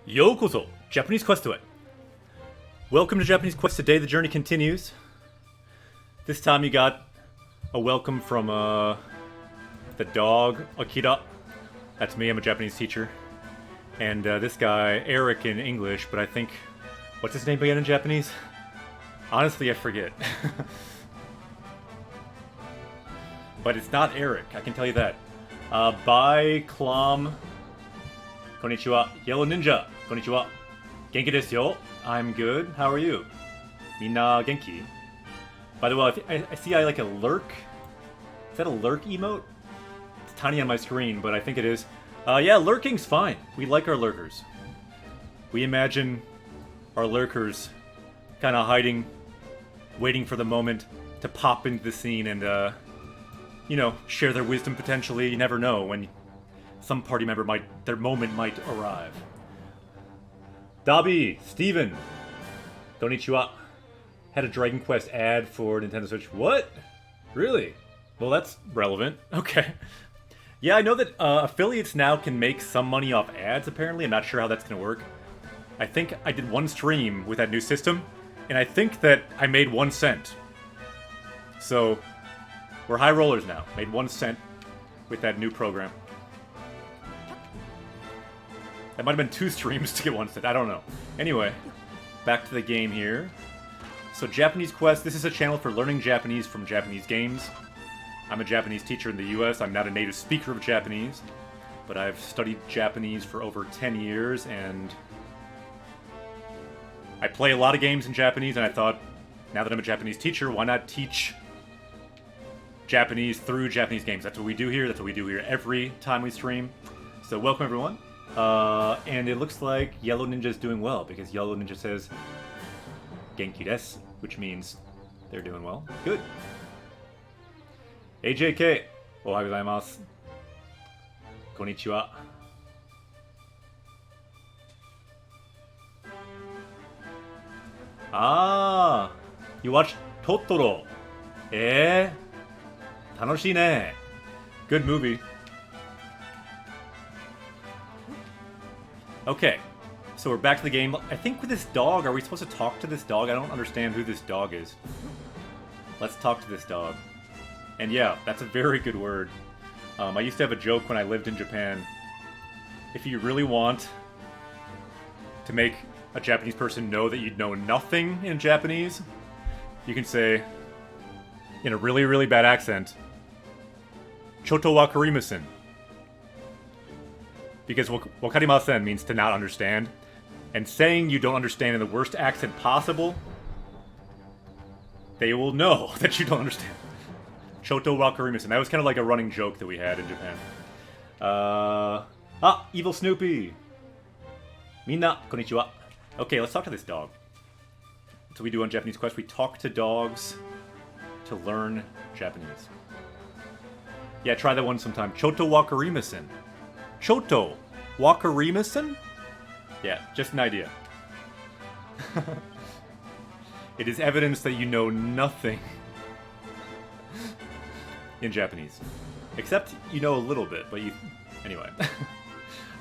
Yokozo, Japanese Quest to it. Welcome to Japanese Quest. Today the journey continues. This time you got a welcome from the dog, Akira. That's me, I'm a Japanese teacher. And this guy, Eric in English, but I think... What's his name again in Japanese? Honestly, I forget. But it's not Eric, I can tell you that. Bye, Clom. Konnichiwa. Yellow Ninja. Konnichiwa. Genki desu yo. I'm good. How are you? Minna genki. By the way, I see I like a lurk. Is that a lurk emote? It's tiny on my screen, but I think it is. Yeah, lurking's fine. We like our lurkers. We imagine our lurkers kind of hiding, waiting for the moment to pop into the scene and, you know, share their wisdom potentially. You never know when some party member their moment might arrive. Dabi, Steven, konnichiwa. Had a Dragon Quest ad for Nintendo Switch. What? Really? Well, that's relevant. Okay. Yeah, I know that affiliates now can make some money off ads, apparently. I'm not sure how that's going to work. I think I did one stream with that new system, and I think that I made 1 cent. So, we're high rollers now. Made 1 cent with that new program. That might have been 2 streams to get 1 cent. I don't know. Anyway, back to the game here. So Japanese Quest, this is a channel for learning Japanese from Japanese games. I'm a Japanese teacher in the US. I'm not a native speaker of Japanese, but I've studied Japanese for over 10 years, and I play a lot of games in Japanese, and I thought, now that I'm a Japanese teacher, why not teach Japanese through Japanese games? That's what we do here. That's what we do here every time we stream. So welcome, everyone. And it looks like Yellow Ninja's doing well, because Yellow Ninja says Genki desu, which means they're doing well. Good. AJK, ohayou gozaimasu. Konnichiwa. Ah, you watched Totoro. Tanoshii ne. Good movie. Okay, so we're back to the game. I think with this dog, are we supposed to talk to this dog? I don't understand who this dog is. Let's talk to this dog. And yeah, that's a very good word. I used to have a joke when I lived in Japan. If you really want to make a Japanese person know that you know nothing in Japanese, you can say, in a really, really bad accent, Choto wakarimasen. Because wakarimasen means to not understand. And saying you don't understand in the worst accent possible, they will know that you don't understand. Choto wakarimasen. That was kind of like a running joke that we had in Japan. Evil Snoopy! Minna, konnichiwa. Okay, let's talk to this dog. That's what we do on Japanese Quest. We talk to dogs to learn Japanese. Yeah, try that one sometime. Choto wakarimasen. Choto wakarimasen? Yeah, just an idea. It is evidence that you know nothing in Japanese. Except you know a little bit, but you... Anyway. I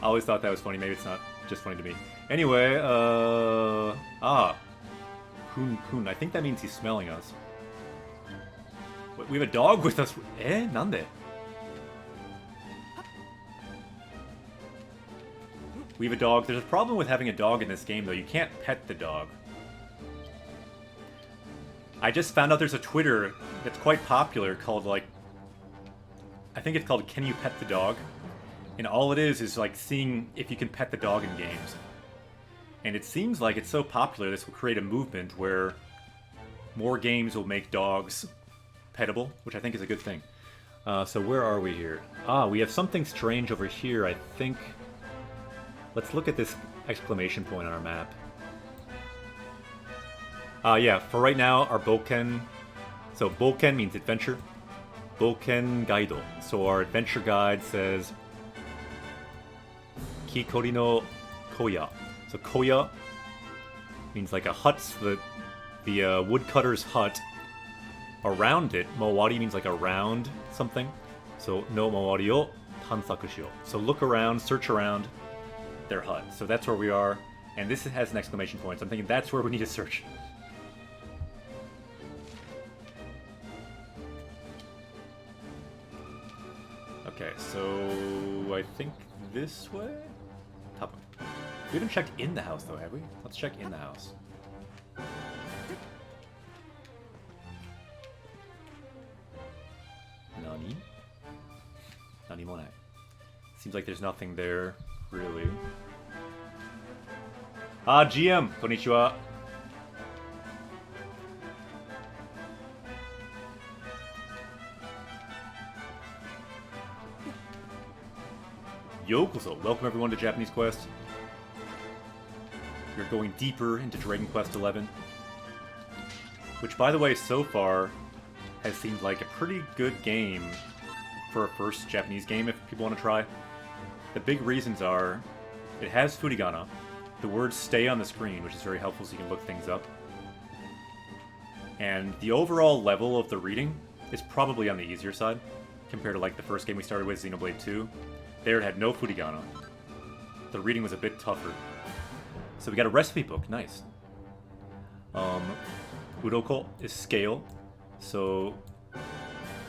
always thought that was funny. Maybe it's not just funny to me. Anyway, Kun. I think that means he's smelling us. Wait, we have a dog with us. Nande? We have a dog. There's a problem with having a dog in this game, though. You can't pet the dog. I just found out there's a Twitter that's quite popular called, like... I think it's called Can You Pet the Dog? And all it is like seeing if you can pet the dog in games. And it seems like it's so popular, this will create a movement where more games will make dogs pettable, which I think is a good thing. So where are we here? We have something strange over here, I think... Let's look at this exclamation point on our map. Yeah, for right now, our Boken... So, Boken means adventure. Boken Gaido. So our adventure guide says... Kikori no Koya. So Koya means like a hut, the woodcutter's hut. Around it, Mawari means like around something. So, no Mawari o tansaku shio. So look around, search around. their hut. So that's where we are, and this has an exclamation point, so I'm thinking that's where we need to search. Okay, so I think this way? Top one. We haven't checked in the house though, have we? Let's check in the house. Nani? Nani mo nai. Seems like there's nothing there, really. Ah, GM! Konnichiwa! Yokoso! Welcome everyone to Japanese Quest. You're going deeper into Dragon Quest XI. Which, by the way, so far has seemed like a pretty good game for a first Japanese game if people want to try. The big reasons are, it has furigana, the words stay on the screen, which is very helpful so you can look things up. And the overall level of the reading is probably on the easier side, compared to like the first game we started with, Xenoblade 2. There it had no furigana. The reading was a bit tougher. So we got a recipe book, nice. Uroko is scale, so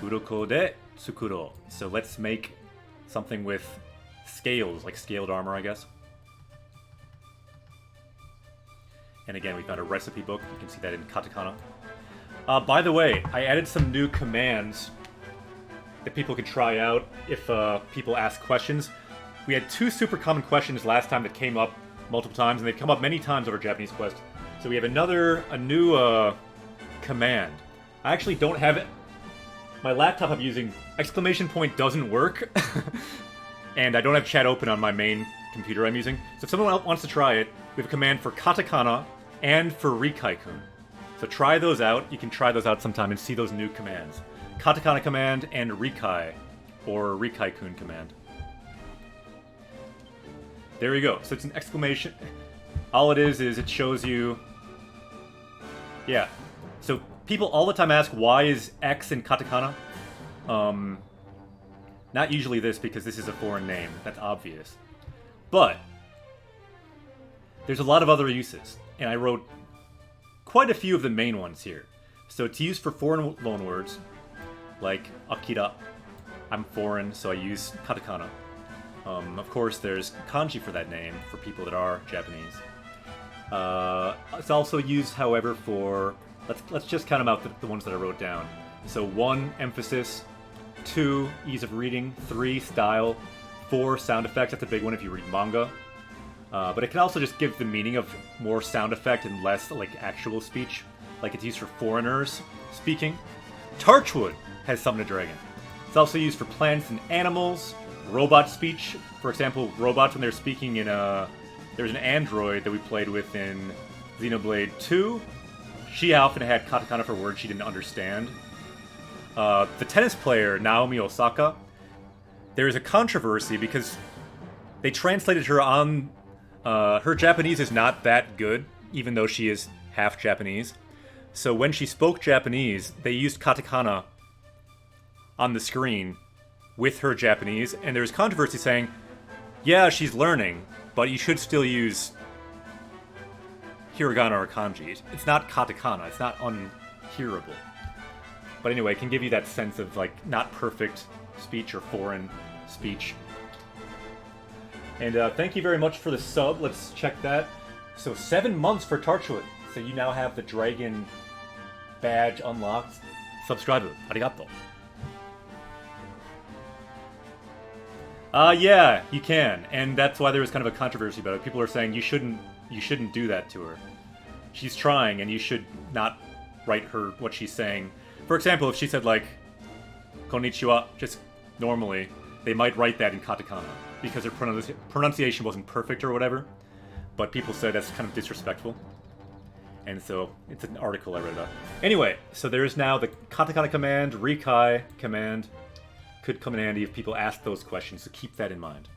uroko de tsukuro. So let's make something with scales, like scaled armor, I guess. And again, we found a recipe book. You can see that in Katakana. By the way, I added some new commands that people can try out if people ask questions. We had 2 super common questions last time that came up multiple times, and they've come up many times over Japanese Quest. So we have a new command. I actually don't have it. My laptop I'm using, exclamation point doesn't work. And I don't have chat open on my main computer I'm using. So if someone else wants to try it, we have a command for katakana and for rikai-kun. So try those out. You can try those out sometime and see those new commands. Katakana command and rikai, or rikai-kun command. There you go. So it's an exclamation. All it is it shows you... Yeah. So people all the time ask, why is X in katakana? Not usually this, because this is a foreign name. That's obvious. But there's a lot of other uses, and I wrote quite a few of the main ones here. So it's used for foreign loanwords, like Akira. I'm foreign, so I use katakana. Of course, there's kanji for that name, for people that are Japanese. It's also used, however, for... Let's just count them out, the ones that I wrote down. So 1, emphasis. 2, ease of reading. 3, style. 4, sound effects. That's a big one if you read manga. But it can also just give the meaning of more sound effect and less, like, actual speech. Like, it's used for foreigners speaking. Torchwood has summoned a dragon. It's also used for plants and animals. Robot speech. For example, robots when they're speaking in there's an android that we played with in Xenoblade 2. She often had katakana for words she didn't understand. The tennis player, Naomi Osaka, there is a controversy because they translated her on... her Japanese is not that good, even though she is half Japanese. So when she spoke Japanese, they used katakana on the screen with her Japanese, and there's controversy saying, yeah, she's learning, but you should still use hiragana or kanji. It's not katakana, it's not unhearable. But anyway, it can give you that sense of, like, not perfect speech or foreign speech. And thank you very much for the sub. Let's check that. So 7 months for Torchwood. So you now have the dragon badge unlocked. Subscribe. Arigato. Yeah, you can. And that's why there was kind of a controversy about it. People are saying you shouldn't do that to her. She's trying, and you should not write her what she's saying. For example, if she said, like, konnichiwa, just normally, they might write that in katakana, because her pronunciation wasn't perfect or whatever. But people said that's kind of disrespectful. And so, it's an article I read about. Anyway, so there's now the katakana command, rikai command. Could come in handy if people ask those questions, so keep that in mind.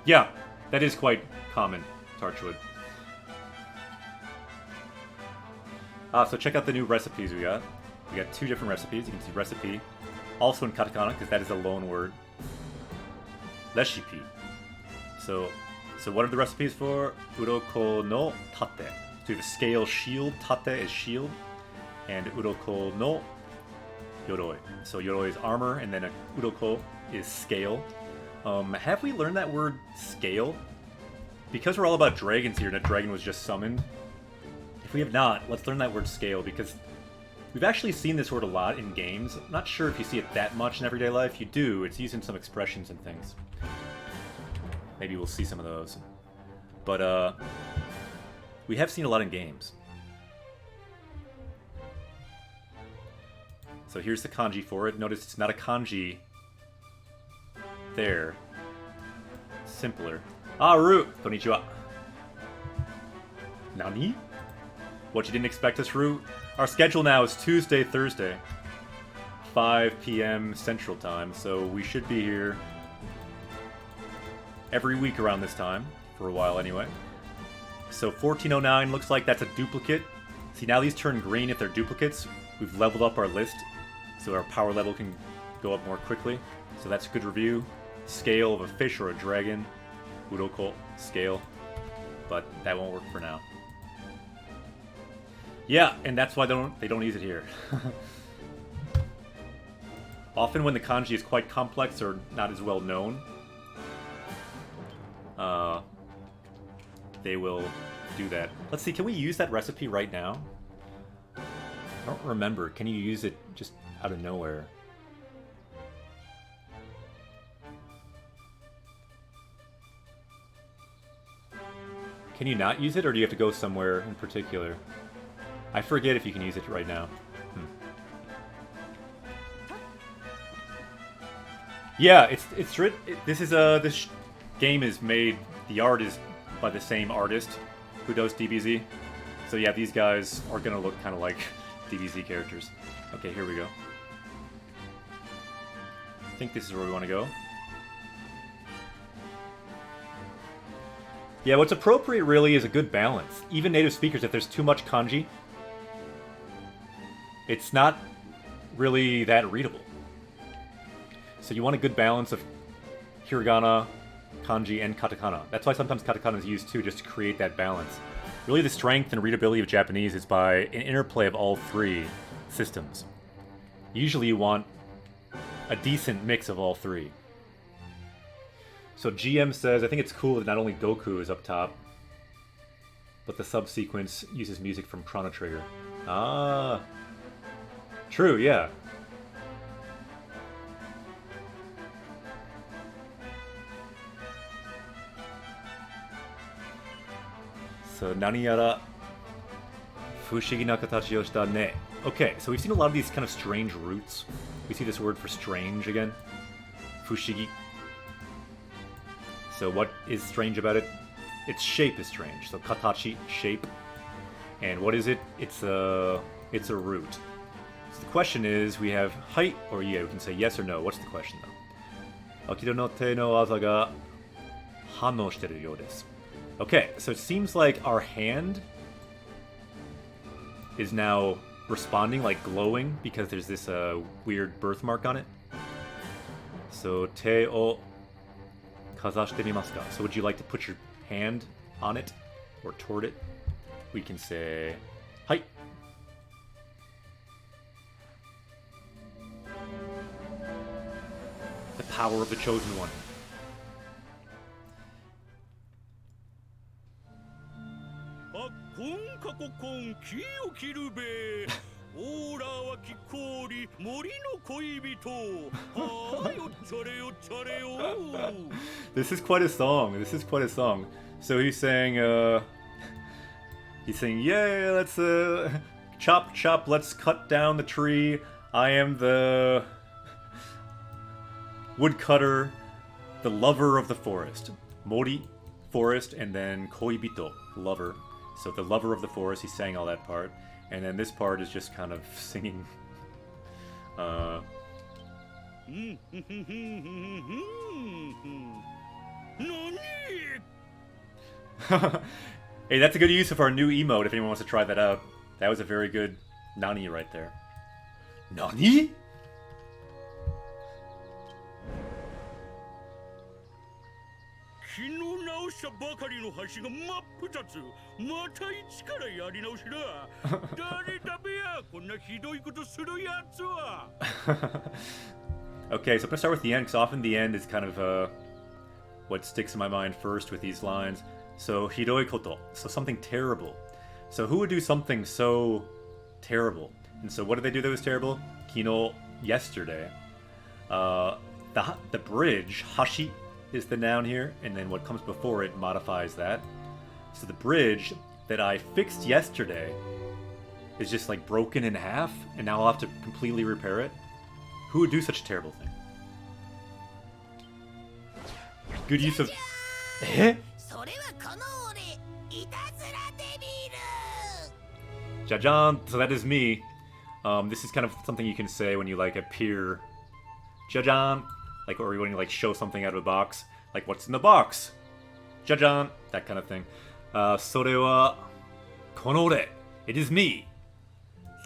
Yeah, that is quite common, Torchwood. So check out the new recipes we got. We got 2 different recipes. You can see recipe. Also in katakana, because that is a loan word. Recipe. So what are the recipes for Uroko no tate? So we have a scale shield. Tate is shield. And Uroko no yoroi. So yoroi is armor, and then a Uroko is scale. Have we learned that word scale? Because we're all about dragons here, and a dragon was just summoned. If we have not, let's learn that word scale, because we've actually seen this word a lot in games. I'm not sure if you see it that much in everyday life. You do. It's used in some expressions and things. Maybe we'll see some of those. But, we have seen a lot in games. So here's the kanji for it. Notice it's not a kanji there. Simpler. Ah, Ru! Konnichiwa. Nani? What, you didn't expect us, Ru? Our schedule now is Tuesday, Thursday. 5 p.m. Central Time, so we should be here every week around this time. For a while, anyway. So 1409 looks like that's a duplicate. See, now these turn green if they're duplicates. We've leveled up our list, so our power level can go up more quickly. So that's a good review. Scale of a fish or a dragon. Uroko, scale. But that won't work for now. Yeah, and that's why they don't use it here. Often when the kanji is quite complex or not as well known, they will do that. Let's see, can we use that recipe right now? I don't remember. Can you use it just out of nowhere? Can you not use it, or do you have to go somewhere in particular? I forget if you can use it right now. Yeah, this game is made. The art is by the same artist who does DBZ. So yeah, these guys are gonna look kind of like DBZ characters. Okay, here we go. I think this is where we want to go. Yeah, what's appropriate really is a good balance. Even native speakers, if there's too much kanji, it's not really that readable. So you want a good balance of hiragana, kanji, and katakana. That's why sometimes katakana is used too, just to create that balance. Really, the strength and readability of Japanese is by an interplay of all 3 systems. Usually you want a decent mix of all 3. So GM says, I think it's cool that not only Goku is up top, but the subsequence uses music from Chrono Trigger. Ah. True, yeah. So, nani yara fushigi na katachi o shita ne. Okay, so we've seen a lot of these kind of strange roots. We see this word for strange again. Fushigi. So what is strange about it? Its shape is strange. So katachi, shape. And what is it? It's a root. So the question is, we have height or yeah, we can say yes or no. What's the question though? Akiro no te no waza ga hannou shiteru you desu. Okay, so it seems like our hand is now responding, like glowing, because there's this weird birthmark on it. So, te o kazashite mimasu ka? So would you like to put your hand on it or toward it? We can say, hai. The power of the chosen one. This is quite a song. This is quite a song. So he's saying, yeah, let's chop, chop. Let's cut down the tree. I am the woodcutter, the lover of the forest. Mori, forest, and then koibito, lover. So the lover of the forest, he sang all that part. And then this part is just kind of singing. Hey, that's a good use of our new emote if anyone wants to try that out. That was a very good nani right there. Nani? Okay, so I'm gonna start with the end, because often the end is kind of what sticks in my mind first with these lines. So, hidoi koto. So something terrible. So who would do something so terrible? And so what did they do that was terrible? Kino, yesterday. The bridge, hashi, is the noun here, and then what comes before it modifies that. So the bridge that I fixed yesterday is just like broken in half, and now I'll have to completely repair it. Who would do such a terrible thing? Good use of... Eh? Jajan! So that is me. This is kind of something you can say when you like appear. Jajan! Like, or when you like show something out of a box. Like, what's in the box? Jajan! That kind of thing. それはこの俺. It is me.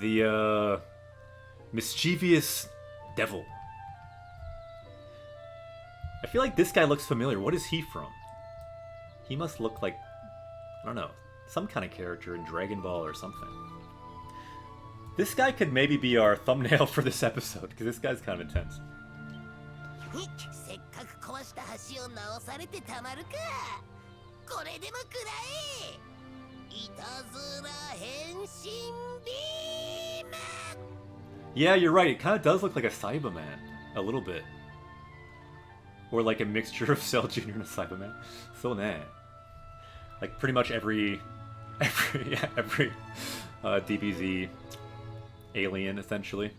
The, mischievous devil. I feel like this guy looks familiar. What is he from? He must look like, I don't know, some kind of character in Dragon Ball or something. This guy could maybe be our thumbnail for this episode, because this guy's kind of intense. Yeah, you're right. It kind of does look like a Cyberman. A little bit. Or like a mixture of Cell Jr. and a Cyberman. So ne. Like pretty much every DBZ alien, essentially.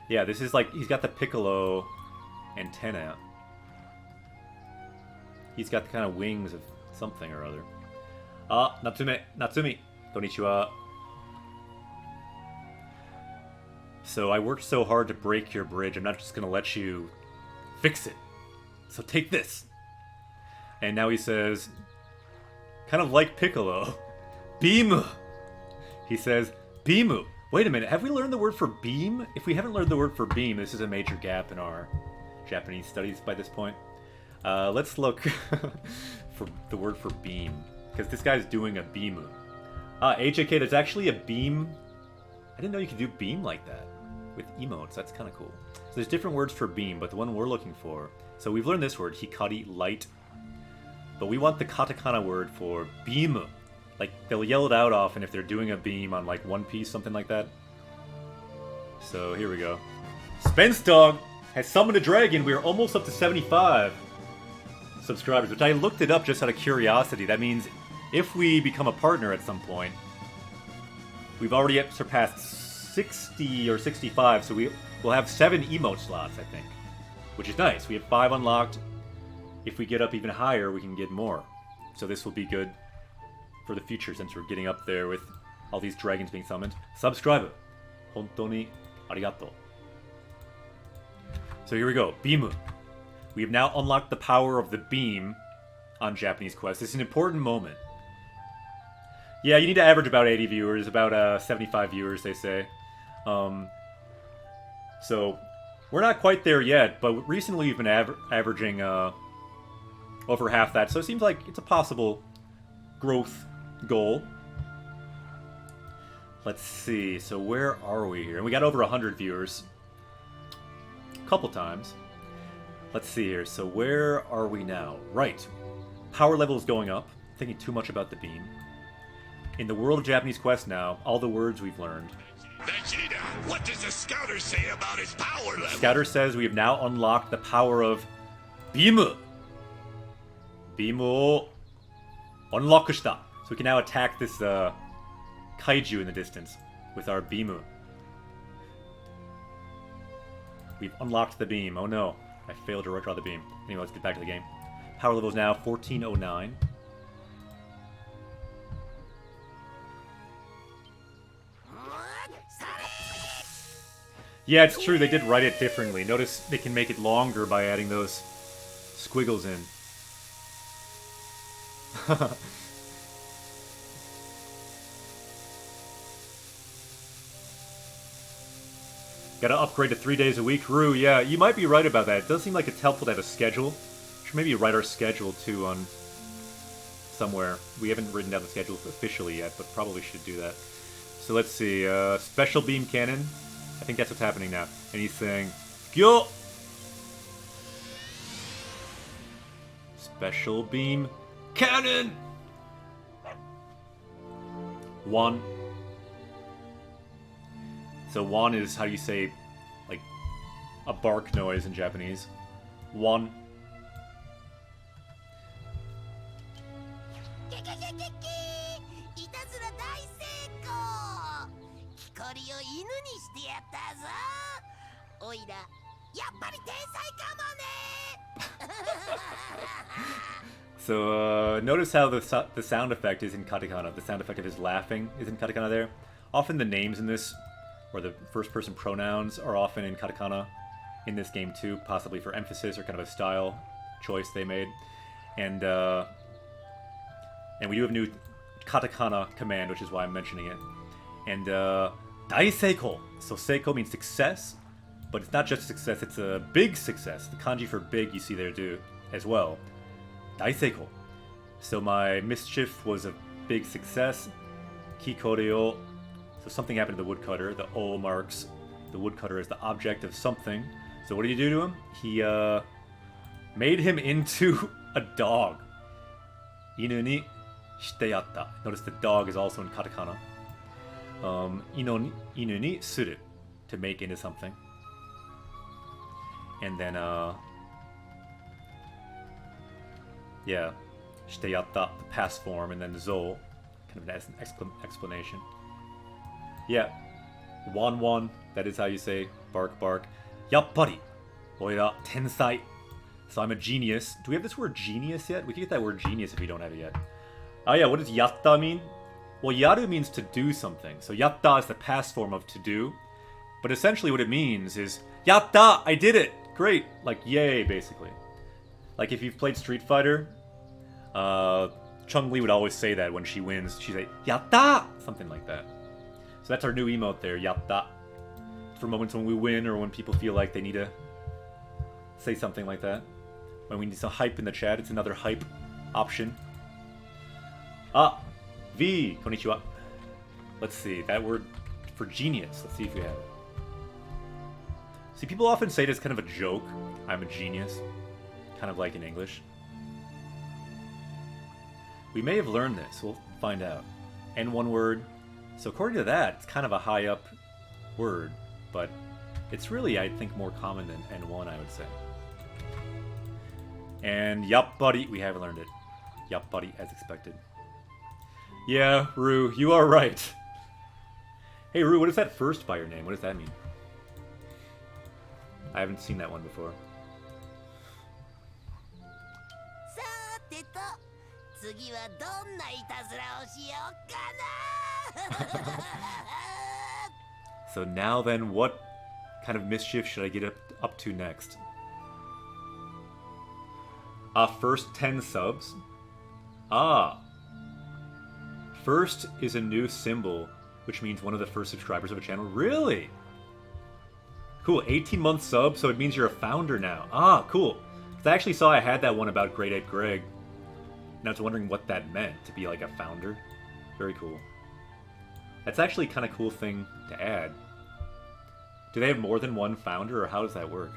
Yeah, this is like, he's got the Piccolo antenna. He's got the kind of wings of something or other. Ah, Natsumi. Konnichiwa. So I worked so hard to break your bridge, I'm not just gonna let you fix it. So take this. And now he says, kind of like Piccolo, Beamu. He says, Beamu. Wait a minute, have we learned the word for beam? If we haven't learned the word for beam, this is a major gap in our Japanese studies by this point. Let's look for the word for beam, because this guy's doing a beamu. HAK, there's actually a beam. I didn't know you could do beam like that with emotes. That's kind of cool. So there's different words for beam, but the one we're looking for. So we've learned this word, hikari, light. But we want the katakana word for beam. Like, they'll yell it out often if they're doing a beam on, like, One Piece, something like that. So, here we go. Spence Dog has summoned a dragon. We're almost up to 75 subscribers, which I looked it up just out of curiosity. That means if we become a partner at some point, we've already surpassed 60 or 65, so we'll have 7 emote slots, I think. Which is nice. We have 5 unlocked. If we get up even higher, we can get more. So this will be good for the future, since we're getting up there with all these dragons being summoned. Subscribe. Hontou ni arigatou. So here we go. Beam. We have now unlocked the power of the beam on Japanese Quest. This is an important moment. Yeah, you need to average about 80 viewers, about 75 viewers, they say. So we're not quite there yet, but recently we've been averaging over half that. So it seems like it's a possible growth goal. Let's see. So where are we here? And we got over 100 viewers. A couple times. Let's see here. So where are we now? Right. Power level is going up. Thinking too much about the beam. In the world of Japanese Quest now, all the words we've learned. Vegeta, what does the scouter say about his power level? Scouter says we have now unlocked the power of Beam. Beam o unlock shita. So we can now attack this kaiju in the distance with our beam. We've unlocked the beam. Oh no, I failed to redraw the beam. Anyway, let's get back to the game. Power level is now 1409. Yeah, it's true, they did write it differently. Notice they can make it longer by adding those squiggles in. Gotta upgrade to 3 days a week. Rue, yeah, you might be right about that. It does seem like it's helpful to have a schedule. Should maybe write our schedule too on somewhere. We haven't written down the schedule officially yet, but probably should do that. So let's see. Special beam cannon. I think that's what's happening now. And he's saying, Gyo! Special beam cannon! 1. So 1 is how you say, like, a bark noise in Japanese. 1. So, notice how the sound effect is in katakana. The sound effect of his laughing is in katakana there. Often the names in this, or the first-person pronouns, are often in katakana in this game too, possibly for emphasis or kind of a style choice they made. And we do have a new katakana command, which is why I'm mentioning it. And daiseiko. So seiko means success, but it's not just success, it's a big success. The kanji for big you see there too, as well. Daiseiko. So my mischief was a big success. Kikoreo. So something happened to the woodcutter. The O marks the woodcutter as the object of something. So what did he do to him? He made him into a dog. Inu ni shite yatta. Notice the dog is also in katakana. Inu ni suru. To make into something. And then, yeah, shite yatta, the past form, and then zo, kind of an explanation. Yeah, 1-1, that is how you say bark bark. Yappari, oira tensai. So I'm a genius. Do we have this word genius yet? We can get that word genius if we don't have it yet. Oh yeah, what does yatta mean? Well, yaru means to do something. So yatta is the past form of to do. But essentially what it means is, yatta, I did it! Great! Like, yay, basically. Like, if you've played Street Fighter, Chun-Li would always say that when she wins. She'd say, yatta! Something like that. So that's our new emote there, yatta. For moments when we win or when people feel like they need to say something like that. When we need some hype in the chat, it's another hype option. Ah! V! Konnichiwa. Let's see, that word for genius. Let's see if we have it. See, people often say it as kind of a joke. I'm a genius. Kind of like in English. We may have learned this. We'll find out. And one word. So according to that, it's kind of a high up word. But it's really, I think, more common than N1, I would say. And yappari, we haven't learned it. Yappari, as expected. Yeah, Rue, you are right. Hey, Rue, what is that first by your name? What does that mean? I haven't seen that one before. So now then, what kind of mischief should I get up to next? First 10 subs. First is a new symbol, which means one of the first subscribers of a channel. Really? Cool, 18-month sub, so it means you're a founder now. Cool. I actually saw I had that one about Great Ape Greg. And I was wondering what that meant, to be like a founder. Very cool. That's actually kind of cool thing to add. Do they have more than one founder, or how does that work?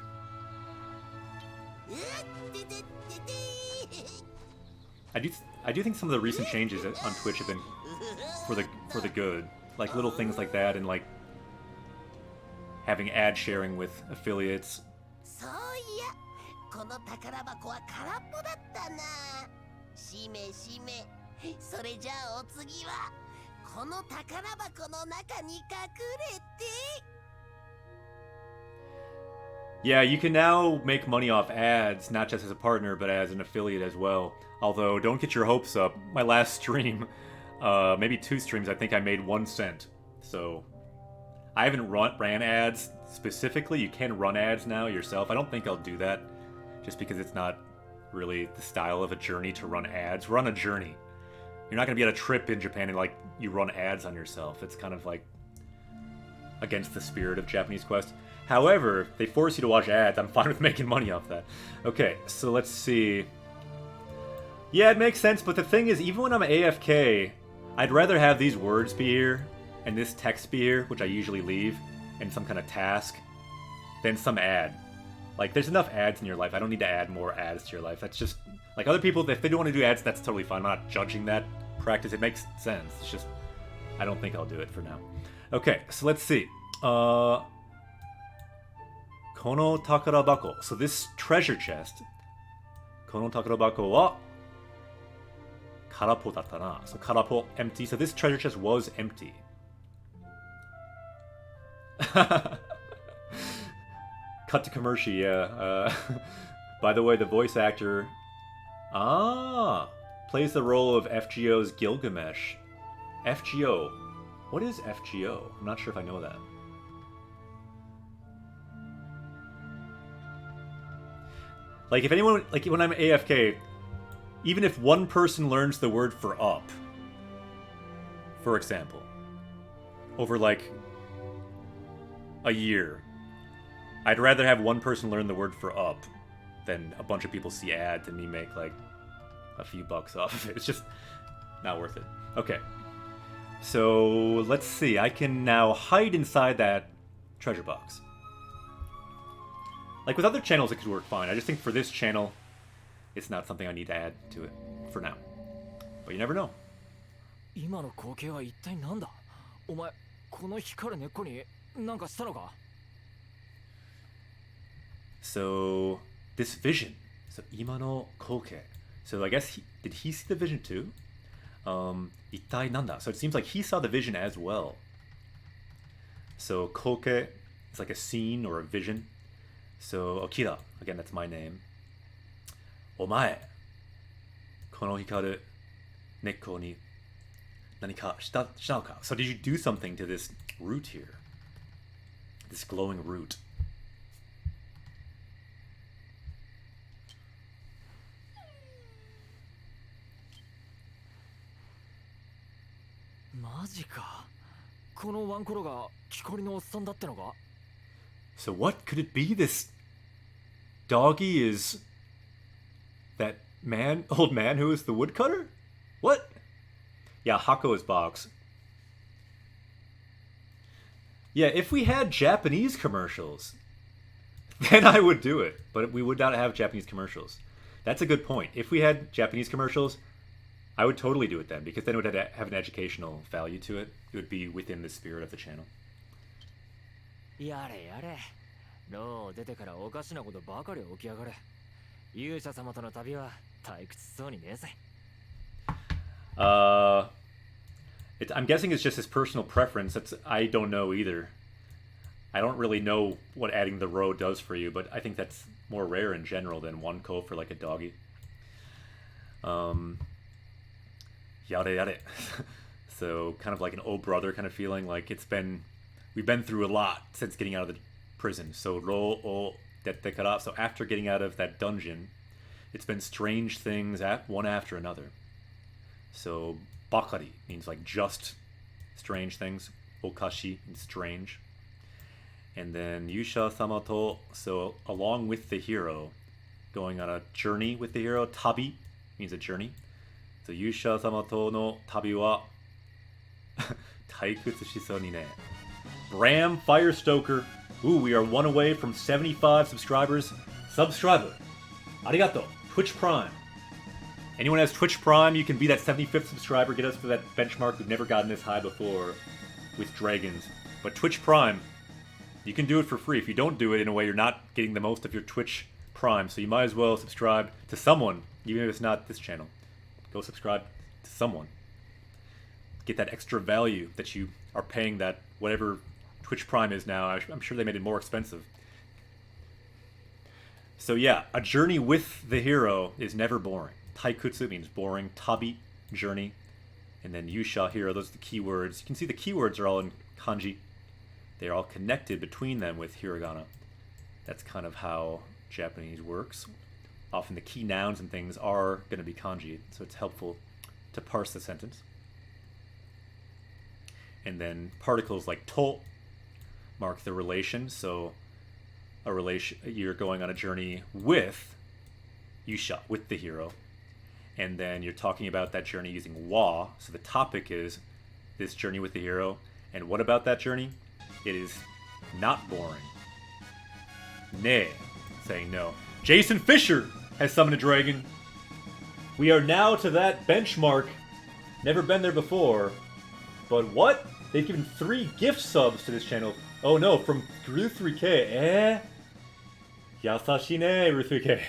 I do think some of the recent changes on Twitch have been for the good. Like little things like that, and like having ad sharing with affiliates. Yeah, you can now make money off ads, not just as a partner, but as an affiliate as well. Although, don't get your hopes up. My last stream, maybe 2 streams, I think I made 1 cent. So, I haven't ran ads specifically. You can run ads now yourself. I don't think I'll do that, just because it's not really the style of a journey to run ads. Run a journey. You're not going to be on a trip in Japan and like you run ads on yourself. It's kind of like against the spirit of Japanese Quest. However, they force you to watch ads. I'm fine with making money off that. Okay, so let's see. Yeah, it makes sense, but the thing is, even when I'm AFK, I'd rather have these words be here, and this text be here, which I usually leave, and some kind of task, than some ad. Like, there's enough ads in your life. I don't need to add more ads to your life. That's just... Like, other people, if they don't want to do ads, that's totally fine. I'm not judging that practice. It makes sense. It's just... I don't think I'll do it for now. Okay, so let's see. Kono takarabako. So this treasure chest... Kono takarabako wa... Karapo datta na. So karapo, empty. So this treasure chest was empty. Cut to commercial, yeah. By the way, the voice actor... plays the role of FGO's Gilgamesh. FGO. What is FGO? I'm not sure if I know that. Like, if anyone... Like, when I'm AFK... Even if one person learns the word for up, for example, over like a year, I'd rather have one person learn the word for up than a bunch of people see ads and me make like a few bucks off of it. It's just not worth it. Okay. So let's see. I can now hide inside that treasure box. Like with other channels, it could work fine. I just think for this channel, it's not something I need to add to it for now. But you never know. 今の光景は一体なんだ? お前、この光る根っこに何かしたのか? So, this vision. So, 今の光景. So, I guess, did he see the vision too? 一体なんだ? So, it seems like he saw the vision as well. So, 光景 is like a scene or a vision. So, Akira, again, that's my name. お前、この光る根っこに何かしたのか? So did you do something to this root here? This glowing root. So what could it be? This doggy is that man, old man who is the woodcutter? What? Yeah, Hako's box. Yeah, if we had Japanese commercials, then I would do it. But we would not have Japanese commercials. That's a good point. If we had Japanese commercials, I would totally do it then, because then it would have an educational value to it. It would be within the spirit of the channel. やれやれ。牢を出てからおかしなことばかり起きやがる。勇者様との旅は退屈そうにねえぜ。I'm guessing it's just his personal preference. I don't know either. I don't really know what adding the row does for you, but I think that's more rare in general than one ko for like a doggy. Yare yare. So kind of like an old brother kind of feeling, like we've been through a lot since getting out of the prison. So ro o dette kara. So after getting out of that dungeon, it's been strange things one after another. So bakari means like just strange things. Okashi means strange. And then Yusha sama to, so along with the hero, going on a journey with the hero. Tabi means a journey. So Yusha sama to no tabi wa taikutsu shisou ni ne. Bram Firestoker. Ooh, we are one away from 75 subscribers. Subscriber. Arigato. Twitch Prime. Anyone has Twitch Prime, you can be that 75th subscriber. Get us to that benchmark. We've never gotten this high before with Dragons. But Twitch Prime, you can do it for free. If you don't do it in a way, you're not getting the most of your Twitch Prime. So you might as well subscribe to someone, even if it's not this channel. Go subscribe to someone. Get that extra value that you are paying that whatever Twitch Prime is now. I'm sure they made it more expensive. So yeah, a journey with the hero is never boring. Taikutsu means boring. Tabi, journey. And then Yusha, hero. Those are the keywords. You can see the keywords are all in kanji. They're all connected between them with hiragana. That's kind of how Japanese works. Often the key nouns and things are going to be kanji, so it's helpful to parse the sentence. And then particles like to, mark the relation. So a relation, you're going on a journey with Yusha, with the hero. And then you're talking about that journey using wa. So the topic is this journey with the hero. And what about that journey? It is not boring. Ne, saying no. Jason Fisher has summoned a dragon. We are now to that benchmark. Never been there before. But what? They've given 3 gift subs to this channel. Oh no, from Ru3K. Yasashine, Ru3K.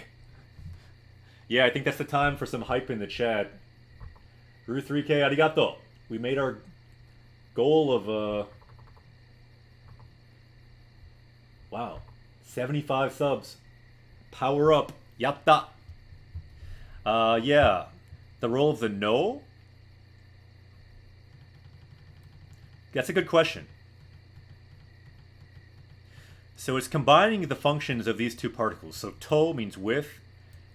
Yeah, I think that's the time for some hype in the chat. Ru3K, arigato. We made our goal of, wow, 75 subs. Power up. Yatta. Yeah. The role of the no? That's a good question. So it's combining the functions of these 2 particles. So to means with,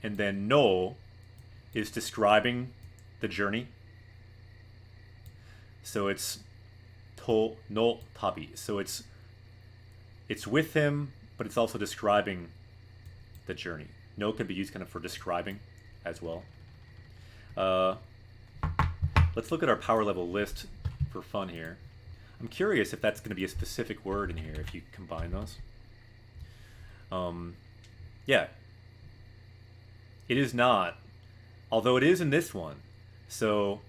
and then no is describing the journey. So it's to no tabi. So it's with him, but it's also describing the journey. No can be used kind of for describing as well. Let's look at our power level list for fun here. I'm curious if that's going to be a specific word in here if you combine those. Yeah. It is not, although it is in this one. So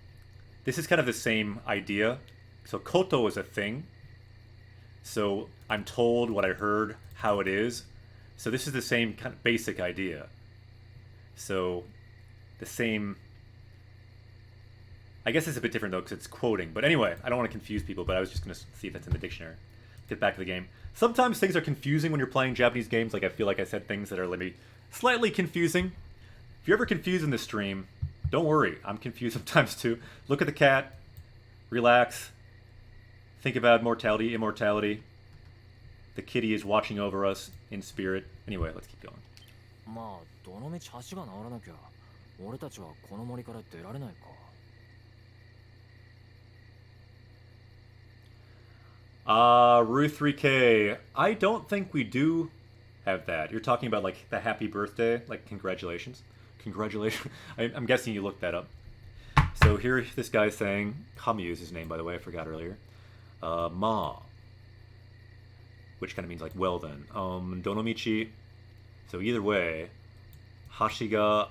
this is kind of the same idea. So koto is a thing. So I'm told what I heard, how it is. So this is the same kind of basic idea. So the same, I guess it's a bit different though because it's quoting. But anyway, I don't want to confuse people, but I was just going to see if that's in the dictionary. Get back to the game. Sometimes things are confusing when you're playing Japanese games. Like I feel like I said things that are maybe slightly confusing. If you're ever confused in the stream, don't worry. I'm confused sometimes too. Look at the cat. Relax. Think about mortality, immortality. The kitty is watching over us in spirit. Anyway, let's keep going. まあどの道橋が治らなきゃ俺たちはこの森から出られないか。Ru3K. I don't think we do have that. You're talking about like the happy birthday, like congratulations. Congratulations. I'm guessing you looked that up. So here this guy's saying, Kamyu is his name by the way, I forgot earlier. Ma. Which kind of means like well then. Donomichi. So either way, Hashi ga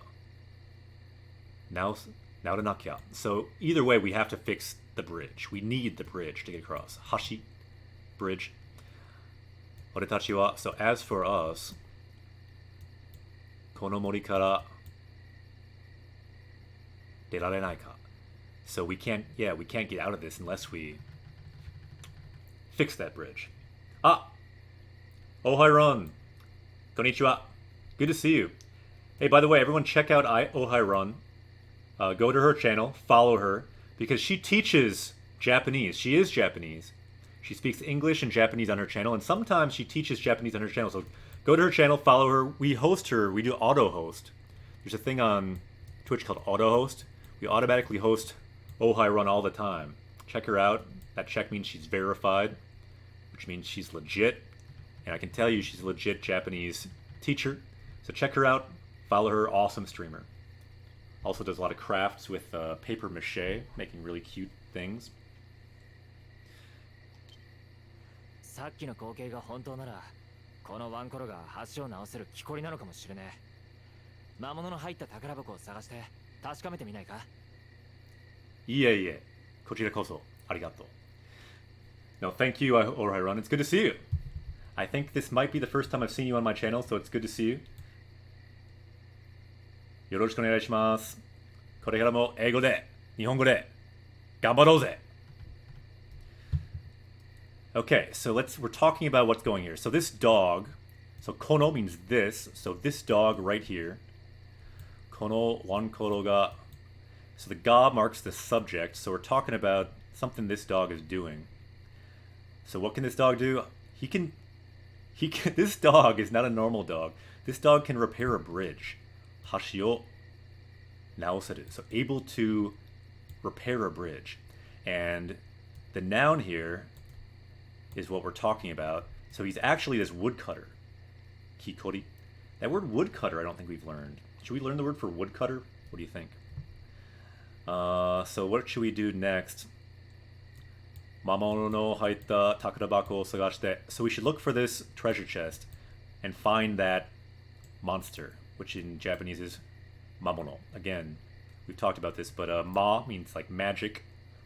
naoranakya. So either way we have to fix the bridge. We need the bridge to get across. Hashi. Bridge. Oretachi wa. So as for us, kono mori kara derarenai ka. So we can't get out of this unless we fix that bridge. Ohai-ron. Konnichiwa. Good to see you. Hey, by the way, everyone check out Ohai-ron. Go to her channel, follow her, because she teaches Japanese. She is Japanese. She speaks English and Japanese on her channel, and sometimes she teaches Japanese on her channel. So go to her channel, follow her. We host her. We do auto-host. There's a thing on Twitch called auto-host. We automatically host Ohai-ron all the time. Check her out. That check means she's verified, which means she's legit. And I can tell you she's a legit Japanese teacher. So check her out. Follow her. Awesome streamer. Also does a lot of crafts with paper mache, making really cute things. さっきの光景が本当ならこのワンコロが橋を直せる木こりなのかもしれねえ。魔物の入った宝箱を探して確かめてみないか。いえいえ、こちらこそありがとう。No, thank you, Ohai-ron. It's good to see you. I think this might be the first time I've seen you on my channel, so it's good to see you. よろしくお願いします。これからも英語で、日本語で頑張ろうぜ。Okay, so we're talking about what's going here. So this dog, so kono means this, so this dog right here. Kono wankoro ga. So the ga marks the subject, so we're talking about something this dog is doing. So what can this dog do? This dog is not a normal dog. This dog can repair a bridge. Hashi o naoseru. So able to repair a bridge. And the noun here is what we're talking about. So he's actually this woodcutter. Kikori. That word woodcutter I don't think we've learned. Should we learn the word for woodcutter? What do you think? So what should we do next? Mamono no haitta takarabako o sagashite. So we should look for this treasure chest and find that monster, which in Japanese is mamono. Again, we've talked about this, but ma means like magic,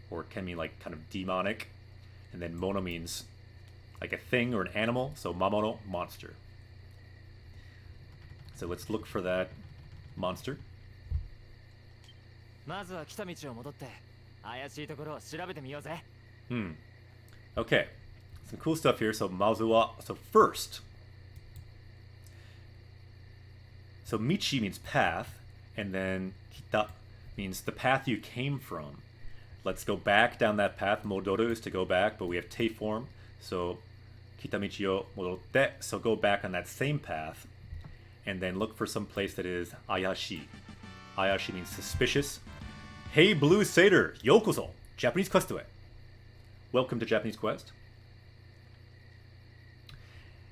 or it can mean like kind of demonic, and then mono means like a thing or an animal, so mamono, monster. So let's look for that monster. まずは来た道を戻って怪しいところを調べてみようぜ。Okay. Some cool stuff here. So mazuwa. So first. So michi means path, and then kita means the path you came from. Let's go back down that path. Modoru is to go back, but we have te form. So kita michi o modotte. So go back on that same path, and then look for some place that is ayashi. Ayashi means suspicious. Hey, Blue Satyr, yokoso, Japanese Quest to it. Welcome to Japanese Quest.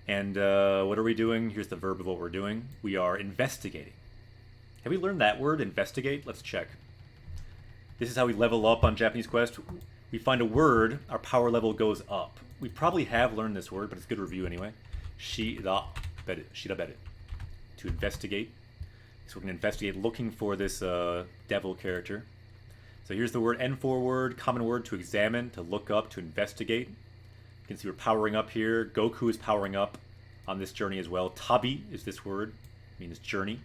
And what are we doing? Here's the verb of what we're doing. We are investigating. Have we learned that word, investigate? Let's check. This is how we level up on Japanese Quest. We find a word, our power level goes up. We probably have learned this word, but it's a good review anyway. Shiraberu. Shiraberu. To investigate. So we're going to investigate looking for this devil character. So here's the word N4 word, common word to examine, to look up, to investigate. You can see we're powering up here. Goku is powering up on this journey as well. Tabi is this word, means journey.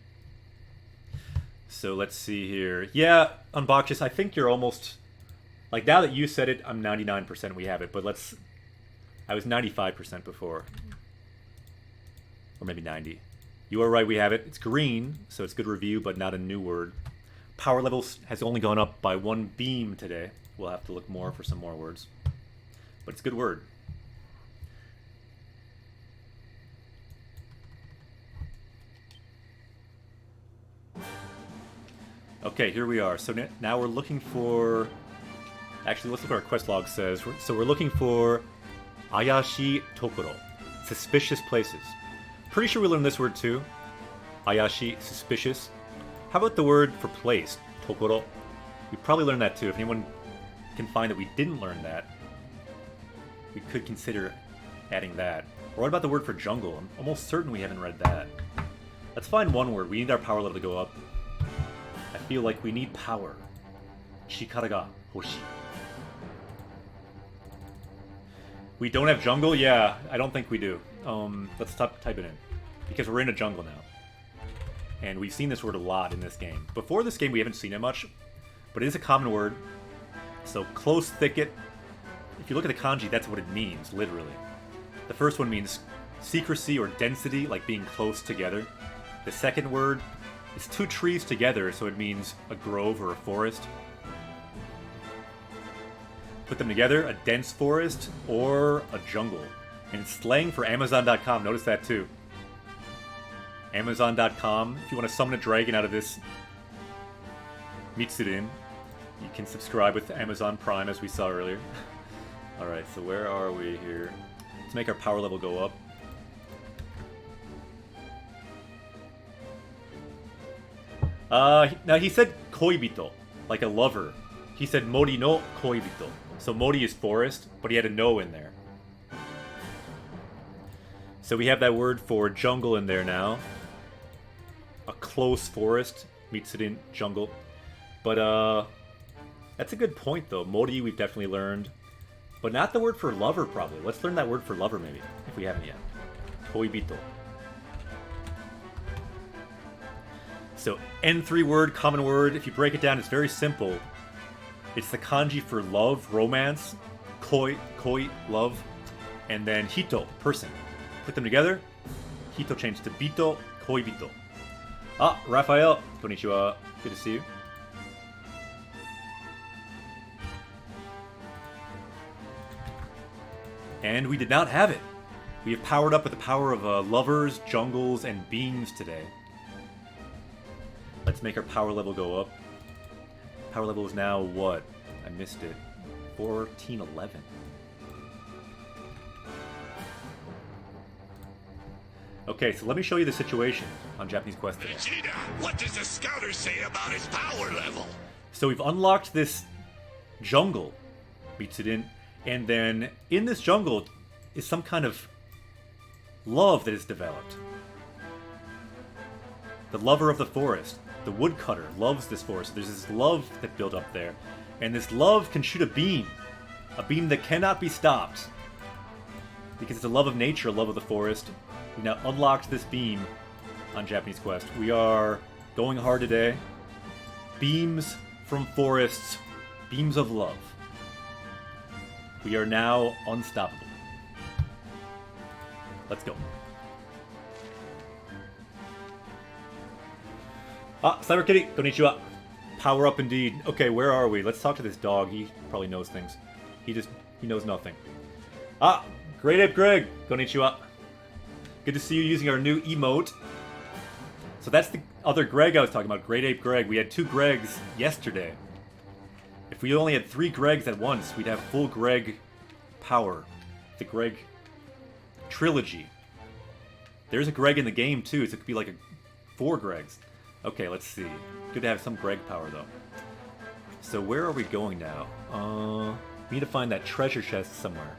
So let's see here. Yeah, Unboxus, I think you're almost... Like, now that you said it, I'm 99% we have it, but let's... I was 95% before. Or maybe 90. You are right, we have it. It's green, so it's good review, but not a new word. Power level has only gone up by 1 beam today. We'll have to look more for some more words. But it's a good word. Okay, here we are. So now we're looking for... Actually, let's look what our quest log says. So we're looking for Ayashi Tokoro. Suspicious places. Pretty sure we learned this word too. Ayashi, suspicious. How about the word for place? Tokoro. We probably learned that too. If anyone can find that we didn't learn that, we could consider adding that. Or what about the word for jungle? I'm almost certain we haven't read that. Let's find one word. We need our power level to go up. I feel like we need power. Shikara ga hoshi. We don't have jungle? Yeah, I don't think we do. Let's type it in. Because we're in a jungle now. And we've seen this word a lot in this game. Before this game, we haven't seen it much. But it is a common word. So, close thicket. If you look at the kanji, that's what it means, literally. The first one means secrecy or density, like being close together. The second word is 2 trees together, so it means a grove or a forest. Put them together, a dense forest or a jungle. And it's slang for Amazon.com. Notice that too. Amazon.com. If you want to summon a dragon out of this Mitsurin, you can subscribe with Amazon Prime, as we saw earlier. Alright, so where are we here? Let's make our power level go up. Now he said koibito, like a lover. He said mori no koibito. So mori is forest, but he had a no in there. So we have that word for jungle in there now. A close forest, Mitsurin, jungle. But that's a good point though. Mori we've definitely learned. But not the word for lover probably. Let's learn that word for lover maybe, if we haven't yet. Koibito. So N3 word, common word. If you break it down, it's very simple. It's the kanji for love, romance. Koi, love. And then hito, person. Put them together. Hito changed to bito, koibito. Ah, Raphael. Konnichiwa. Good to see you. And we did not have it. We have powered up with the power of lovers, jungles, and beings today. Let's make our power level go up. Power level is now what? I missed it. 1411. Okay, so let me show you the situation on Japanese Quest today. Vegeta, what does the scouter say about his power level? So we've unlocked this jungle, Mitsuden, and then in this jungle is some kind of love that is developed. The lover of the forest, the woodcutter, loves this forest. There's this love that built up there, and this love can shoot a beam that cannot be stopped. Because it's a love of nature, a love of the forest. We now unlocked this beam on Japanese Quest. We are going hard today. Beams from forests, beams of love. We are now unstoppable. Let's go. Ah, Cyber Kitty, konnichiwa. Power up indeed. Okay, where are we? Let's talk to this dog. He probably knows things. He knows nothing. Ah, Great Ape Greg, konnichiwa. Good to see you using our new emote. So that's the other Greg I was talking about, Great Ape Greg. We had 2 Gregs yesterday. If we only had 3 Gregs at once, we'd have full Greg power. The Greg trilogy. There's a Greg in the game too, so it could be like 4 Gregs. Okay, let's see. Good to have some Greg power though. So where are we going now? We need to find that treasure chest somewhere.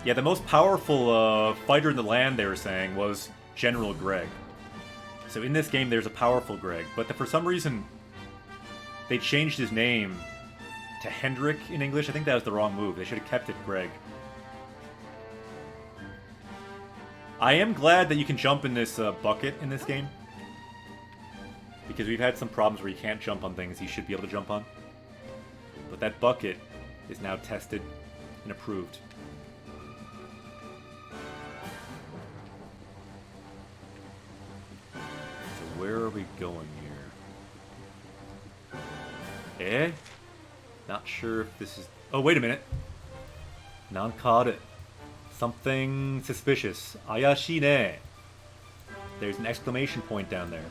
Yeah, the most powerful fighter in the land, they were saying, was General Greg. So in this game, there's a powerful Greg, but for some reason, they changed his name to Hendrik in English. I think that was the wrong move. They should have kept it Greg. I am glad that you can jump in this bucket in this game. Because we've had some problems where you can't jump on things you should be able to jump on. But that bucket is now tested and approved. Where are we going here? Eh? Not sure if this is... Oh, wait a minute. Nankare. Something suspicious. Ayashi ne. There's an exclamation point down there.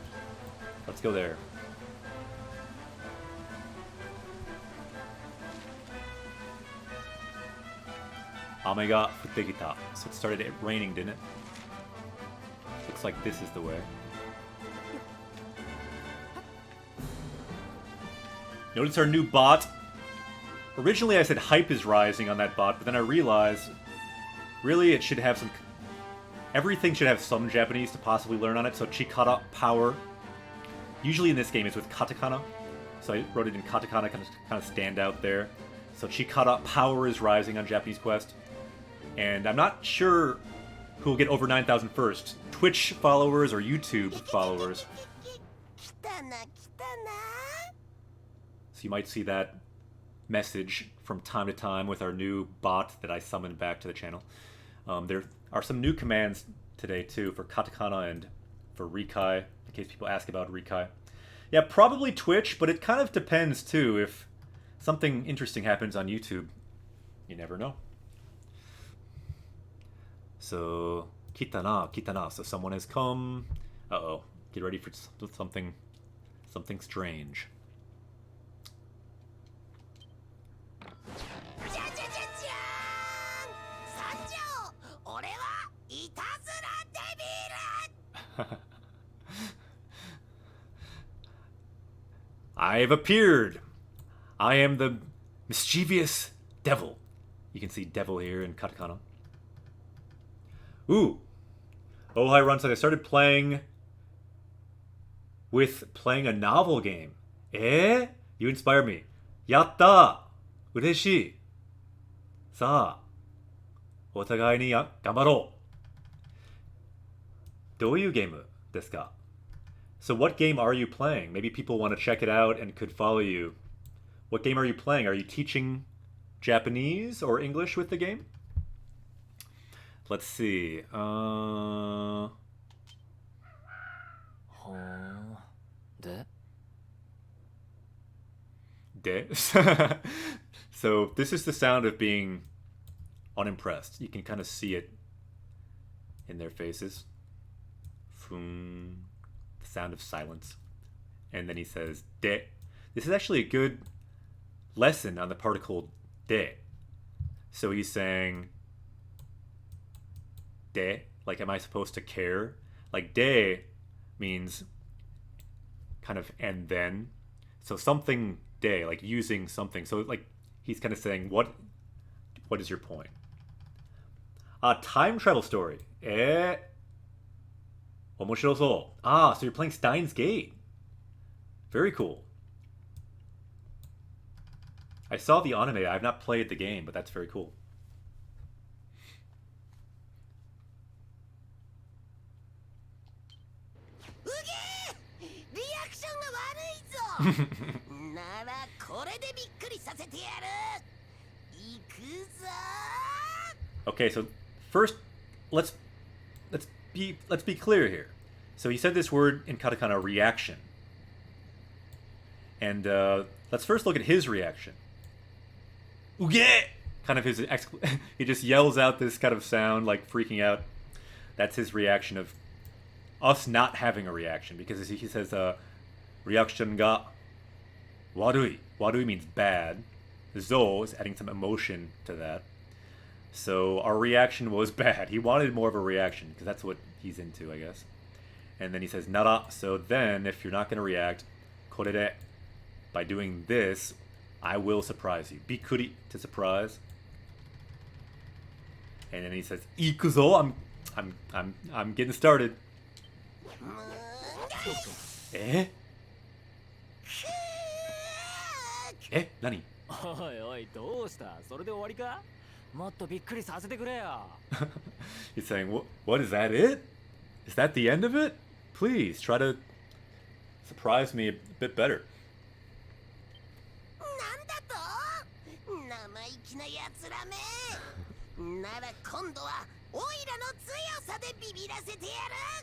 Let's go there. Ame ga futte kita. So it started raining, didn't it? Looks like this is the way. Notice our new bot. Originally I said hype is rising on that bot, but then I realized really it should have some... Everything should have some Japanese to possibly learn on it, so Chikara, power. Usually in this game it's with Katakana, so I wrote it in Katakana, kind of stand out there. So Chikara, power is rising on Japanese Quest. And I'm not sure who will get over 9,000 first. Twitch followers or YouTube followers. So you might see that message from time to time with our new bot that I summoned back to the channel. There are some new commands today too for Katakana and for Rikai, in case people ask about Rikai. Yeah, probably Twitch, but it kind of depends too. If something interesting happens on YouTube, you never know. So, kitana. So someone has come. Uh-oh. Get ready for something strange. I've appeared. I am the mischievous devil. You can see devil here in Katakana. Ooh. Oh, hi, Runside. I started playing a novel game. Eh? You inspired me. Yatta! Ureshii. Saあ, お互いに頑張ろう. どういうゲームですか? So what game are you playing? Maybe people want to check it out and could follow you. What game are you playing? Are you teaching Japanese or English with the game? Let's see. So this is the sound of being unimpressed. You can kind of see it in their faces. The sound of silence. And then he says, de. This is actually a good lesson on the particle de. So he's saying de, like am I supposed to care? Like de means kind of and then. So something de, like using something. So like he's kind of saying what is your point? Time travel story. 面白そう. So you're playing Steins Gate. Very cool. I saw the anime. I've not played the game, but that's very cool. リアクションが悪いぞならこれでびっくりさせてやる行くぞ Okay, so first let's be clear here. So he said this word in katakana reaction. And let's first look at his reaction. Uge! Kind of his he just yells out this kind of sound like freaking out. That's his reaction of us not having a reaction, because he says reaction ga warui. Warui means bad. Zo is adding some emotion to that. So our reaction was bad. He wanted more of a reaction because that's what he's into, I guess. And then he says nara. So then if you're not going to react, korere, by doing this, I will surprise you. Bikuri, to surprise. And then he says ikuzo. I'm getting started. 何? おいおいどうしたそれで終わりかもっとびっくりさせてくれよ He's saying, what is that it? Is that the end of it? Please, try to surprise me a bit better. なんだと生意気なやつらめなら今度はオイラの強さでビビらせてや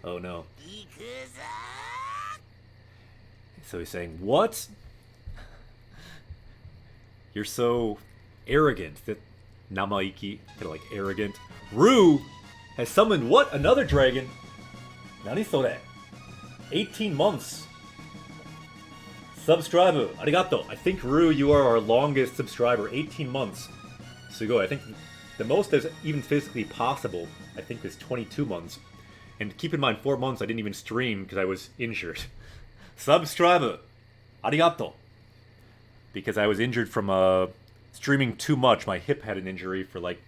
る Oh no. 行くぞ So he's saying, what? You're so arrogant that Namaiki, kind of like arrogant. Rue has summoned what? Another dragon? Nani sore? 18 months. Subscriber, arigato. I think Rue, you are our longest subscriber. 18 months. Sugoi. I think the most that's even physically possible, I think, is 22 months. And keep in mind, 4 months I didn't even stream because I was injured. Subscriber, arigato. Because I was injured from streaming too much. My hip had an injury for like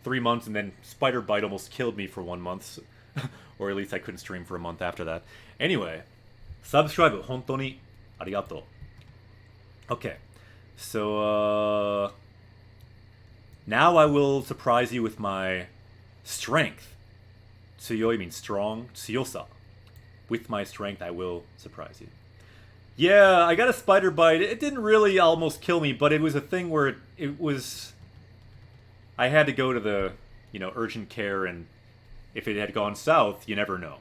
3 months, and then spider bite almost killed me for 1 month. Or at least I couldn't stream for a month after that. Anyway, subscribe, hontoni arigato. Okay, so now I will surprise you with my strength. Tsuyoi means strong. Tsuyosa. With my strength, I will surprise you. Yeah, I got a spider bite. It didn't really almost kill me, but it was a thing where it was... I had to go to the, urgent care, and if it had gone south, you never know.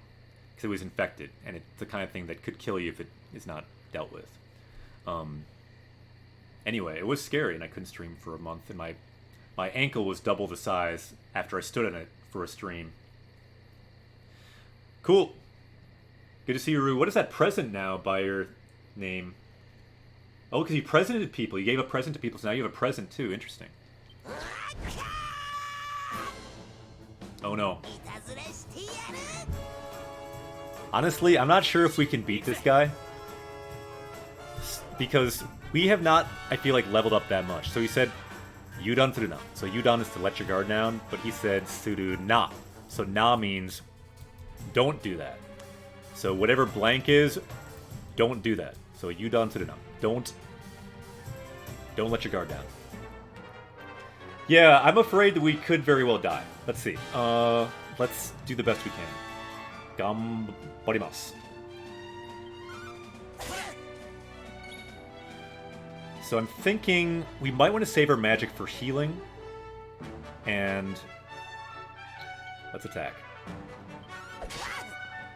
Because it was infected, and it's the kind of thing that could kill you if it is not dealt with. Anyway, it was scary, and I couldn't stream for a month, and my ankle was double the size after I stood on it for a stream. Cool. Good to see you, Rue. What is that present now by your name? Oh, because you presented people. You gave a present to people, so now you have a present too. Interesting. Oh no. Honestly, I'm not sure if we can beat this guy. Because we have not, I feel like, leveled up that much. So he said, Yudan suru na. So Yudan is to let your guard down, but he said suru na. So na means don't do that. So whatever blank is, don't do that. So Yudan suru na. Don't let your guard down. Yeah, I'm afraid that we could very well die. Let's see. Let's do the best we can. Gambarimasu. So I'm thinking we might want to save our magic for healing. And let's attack.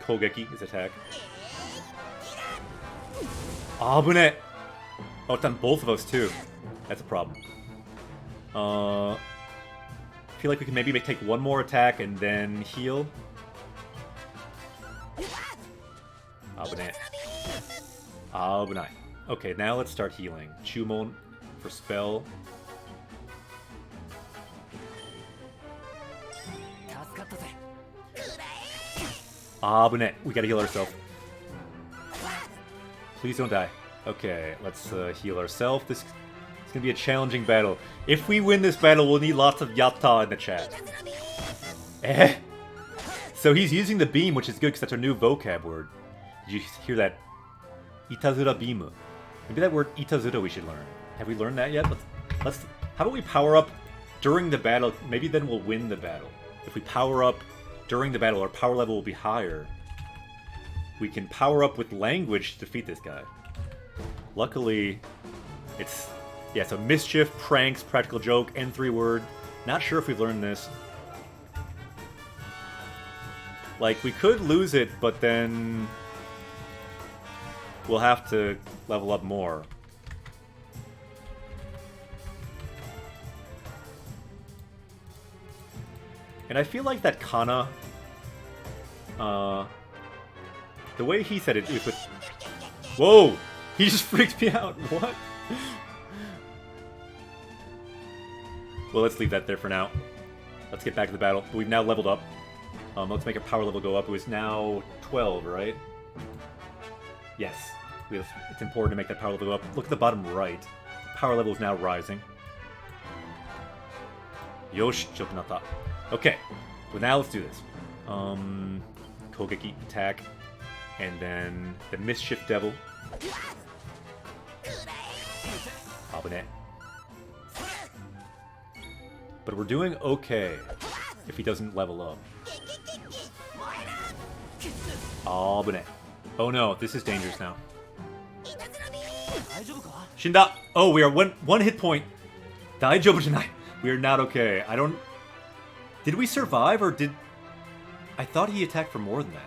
Kogeki is attack. Abune! Oh, it's on both of us too. That's a problem. I feel like we can maybe take one more attack and then heal. Abune. Abunai. Okay, now let's start healing. Chumon for spell. Abune. We gotta heal ourselves. Please don't die. Okay, let's heal ourselves. This is gonna be a challenging battle. If we win this battle, we'll need lots of yatta in the chat. Eh? So he's using the beam, which is good because that's our new vocab word. Did you hear that? Itazura beam. Maybe that word itazura we should learn. Have we learned that yet? Let's. How about we power up during the battle? Maybe then we'll win the battle. If we power up during the battle, our power level will be higher. We can power up with language to defeat this guy. Luckily, it's... Yeah, so mischief, pranks, practical joke, N3 word. Not sure if we've learned this. Like, we could lose it, but then... we'll have to level up more. And I feel like that Kana... the way he said it was with... Whoa! He just freaked me out. What? Well, let's leave that there for now. Let's get back to the battle. We've now leveled up. Let's make our power level go up. It was now 12, right? Yes. It's important to make that power level go up. Look at the bottom right. Power level is now rising. Yosh, Chokunata. Okay. Well, now let's do this. Kogeki, attack. And then the Mischief Devil. Abune. But we're doing okay if he doesn't level up. Abune. Oh no, this is dangerous now. Shinda! Oh, we are one hit point. Daijoubu janai. We are not okay. I don't... Did we survive or did... I thought he attacked for more than that.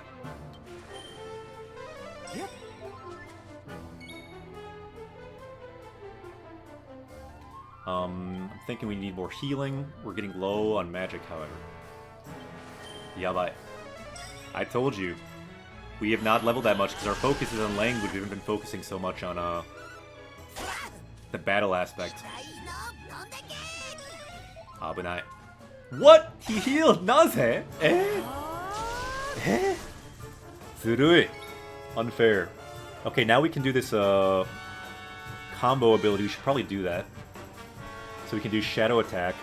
I'm thinking we need more healing. We're getting low on magic, however. Yabai. I told you. We have not leveled that much because our focus is on language. We haven't been focusing so much on the battle aspect. Abunai. What? He healed? Naze? Eh? Eh? Zurui. Unfair. Okay, now we can do this combo ability. We should probably do that. So we can do Shadow Attack.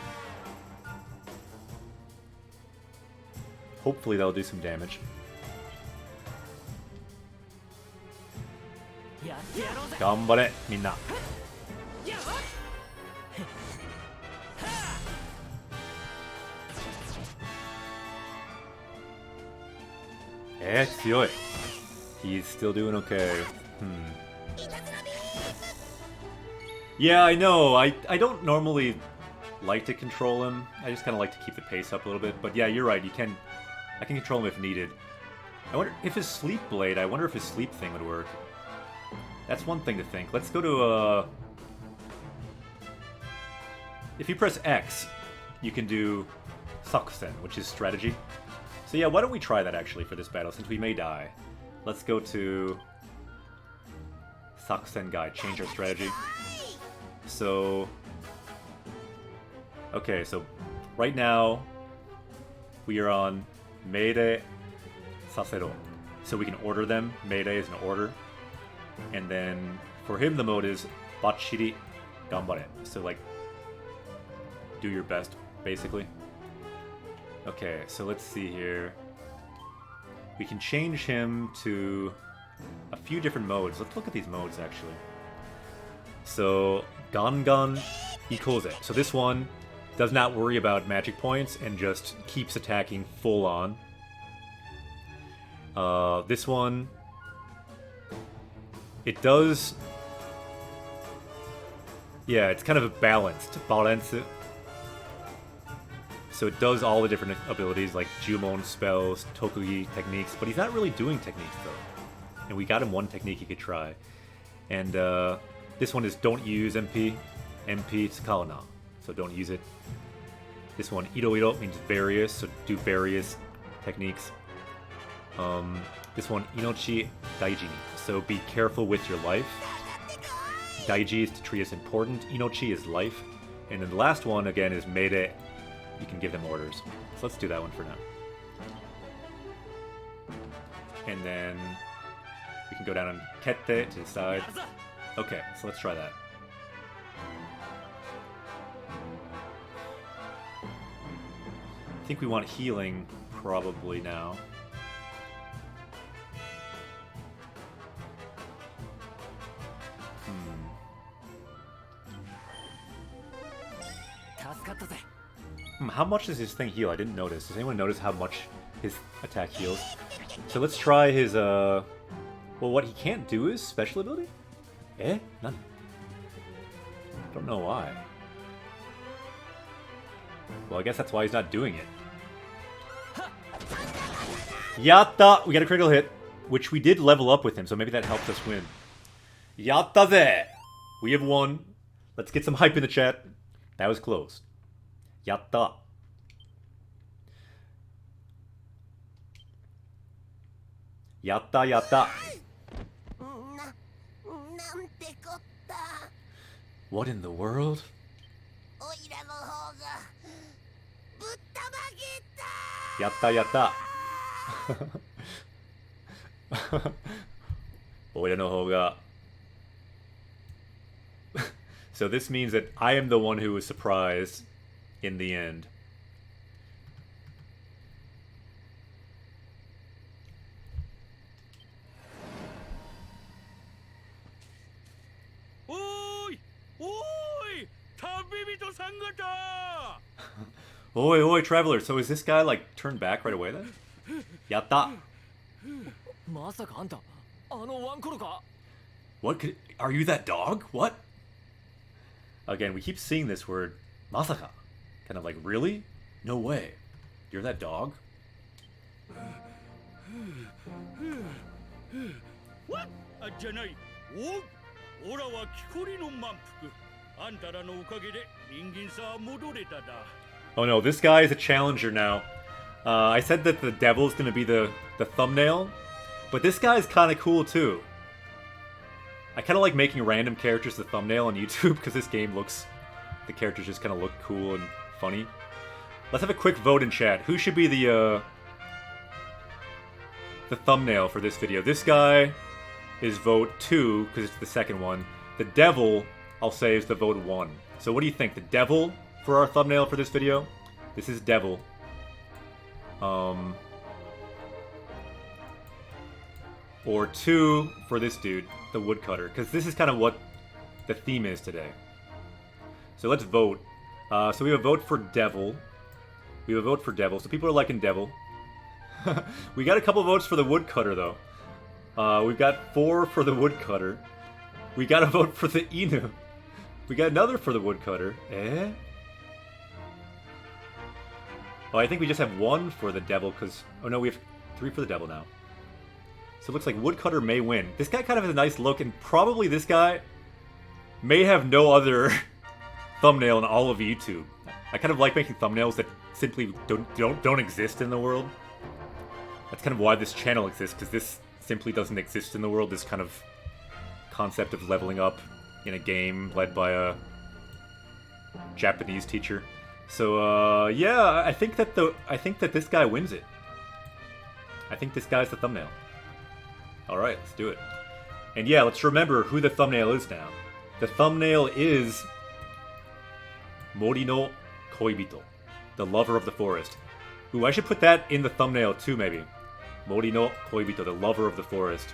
Hopefully that'll do some damage. Ganbare, minna. Tsuyoi. He's still doing okay. Yeah, I know. I don't normally like to control him. I just kind of like to keep the pace up a little bit. But yeah, you're right. I can control him if needed. I wonder if his Sleep Blade. I wonder if his Sleep thing would work. That's one thing to think. Let's go to if you press X, you can do Sakusen, which is strategy. So yeah, why don't we try that actually for this battle, since we may die. Let's go to Sakusen Guide, change our strategy. So, okay, so right now we are on Meire Sasero. So we can order them. Meire is an order. And then for him the mode is Bachiri Ganbare. So like, do your best, basically. Okay, so let's see here. We can change him to a few different modes. Let's look at these modes, actually. So, Gangan Ikoze. So this one does not worry about magic points and just keeps attacking full on. This one, it does... Yeah, it's kind of a balanced balance. So it does all the different abilities like Jumon spells, Tokugi techniques, but he's not really doing techniques though. And we got him one technique he could try. And this one is don't use MP. MP Tsukao. So don't use it. This one, Iro means various, so do various techniques. This one, Inochi Daijini. So be careful with your life. Daiji is to treat as important. Inochi is life. And then the last one, again, is Meide. You can give them orders. So let's do that one for now. And then we can go down on Kette to the side. Okay, so let's try that. I think we want healing probably now. How much does his thing heal? I didn't notice. Does anyone notice how much his attack heals? So let's try his, well, what he can't do is special ability? Eh? None. Don't know why. Well, I guess that's why he's not doing it. Yatta! We got a critical hit, which we did level up with him, so maybe that helped us win. Yatta there! We have won. Let's get some hype in the chat. That was close. Yatta. Yatta, yatta. What in the world? Yatta, yatta. Oira no hou So this means that I am the one who was surprised in the end. Oi! Oi! Tabibito-san gata! Oi, oi, traveler. So is this guy like turned back right away then? Yatta. What could... Are you that dog? What? Again, we keep seeing this word. Masaka. Kind of like, really? No way. You're that dog? What? じゃない。お、オラは木こりの満腹。あんたらのおかげで人間さ戻れただ。Oh no, this guy is a challenger now. I said that the devil is going to be the thumbnail, but this guy is kind of cool too. I kind of like making random characters the thumbnail on YouTube because this game looks... The characters just kind of look cool and funny. Let's have a quick vote in chat. Who should be the thumbnail for this video? This guy is vote 2 because it's the second one. The devil, I'll say, is the vote 1. So what do you think? The devil for our thumbnail for this video? This is devil. Or 2 for this dude, the woodcutter, because this is kind of what the theme is today. So let's vote. So we have a vote for devil. We have a vote for devil. So people are liking devil. We got a couple votes for the woodcutter though. We've got 4 for the woodcutter. We got a vote for the Inu. We got another for the woodcutter. Eh? Oh, I think we just have 1 for the devil because... Oh no, we have 3 for the devil now. So it looks like woodcutter may win. This guy kind of has a nice look, and probably this guy may have no other thumbnail in all of YouTube. I kind of like making thumbnails that simply don't exist in the world. That's kind of why this channel exists, because this simply doesn't exist in the world. This kind of concept of leveling up in a game led by a Japanese teacher. So yeah, I think that this guy wins it. I think this guy's the thumbnail. Alright, let's do it. And yeah, let's remember who the thumbnail is now. The thumbnail is Mori no Koibito, the lover of the forest. Ooh, I should put that in the thumbnail too, maybe. Mori no Koibito, the lover of the forest.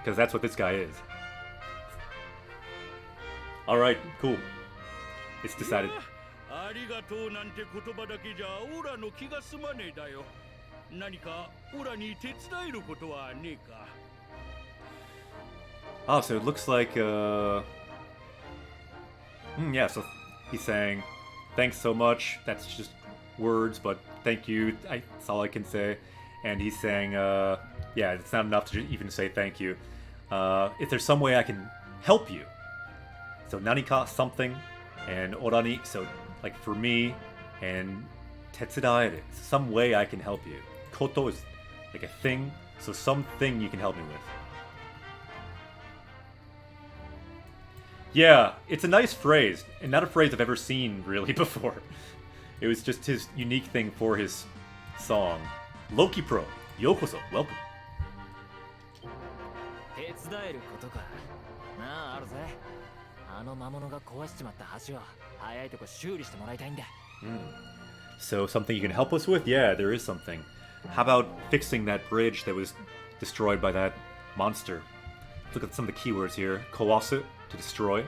Because that's what this guy is. Alright, cool. It's decided. ありがとうなんて言葉だけじゃオラの気が済まねえだよ。何かオラに手伝えることはねえか。Oh, so it looks like, yeah, so he's saying, thanks so much. That's just words, but thank you. That's all I can say. And he's saying, yeah, it's not enough to even say thank you. If there's some way I can help you. So nanika, something, and orani, so like for me, and tetsudaeru, some way I can help you. Koto is like a thing, so something you can help me with. Yeah, it's a nice phrase, and not a phrase I've ever seen really before. It was just his unique thing for his song. Loki Pro, yokoso, welcome. 手伝えることか。なあ、あるぜ。あの魔物が壊しちまった橋を早いとこ修理してもらいたいんだ。So something you can help us with? Yeah, there is something. How about fixing that bridge that was destroyed by that monster? Look at some of the keywords here. Kawasu, to destroy.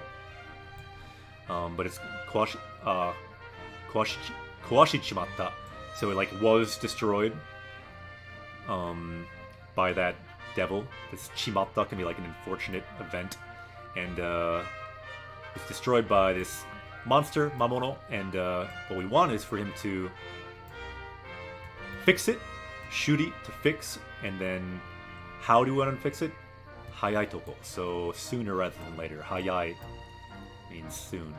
But it's kawashichimatta. So it like was destroyed by that devil. This chimatta can be like an unfortunate event. And it's destroyed by this monster, Mamono. And what we want is for him to fix it. Shuri to fix. And then how do we want to fix it? Hayai toko. So sooner rather than later. Hayai means soon.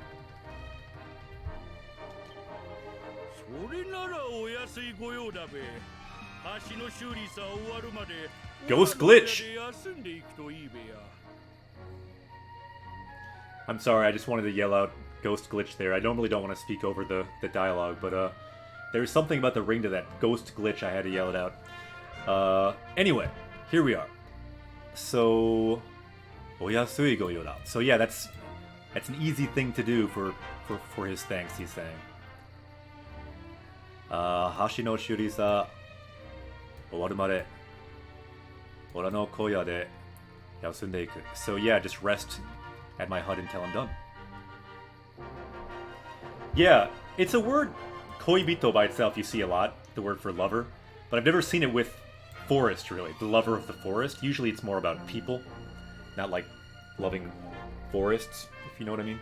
それならお安いご用だべ。橋の修理さ終わるまで Ghost glitch. 休んでいくといいべや。I'm sorry, I just wanted to yell out ghost glitch there. I normally don't want to speak over the dialogue, but there's something about the ring to that ghost glitch I had to yell it out. Anyway, here we are. So, oyasui go yoda. So yeah, that's an easy thing to do for his thanks, he's saying. Hashi no shuri sa owaru made ora no koya de yasunde iku. So yeah, just rest at my hut until I'm done. Yeah, it's a word, koibito by itself, you see a lot, the word for lover, but I've never seen it with forest, really, the lover of the forest. Usually it's more about people, not like loving forests, if you know what I mean.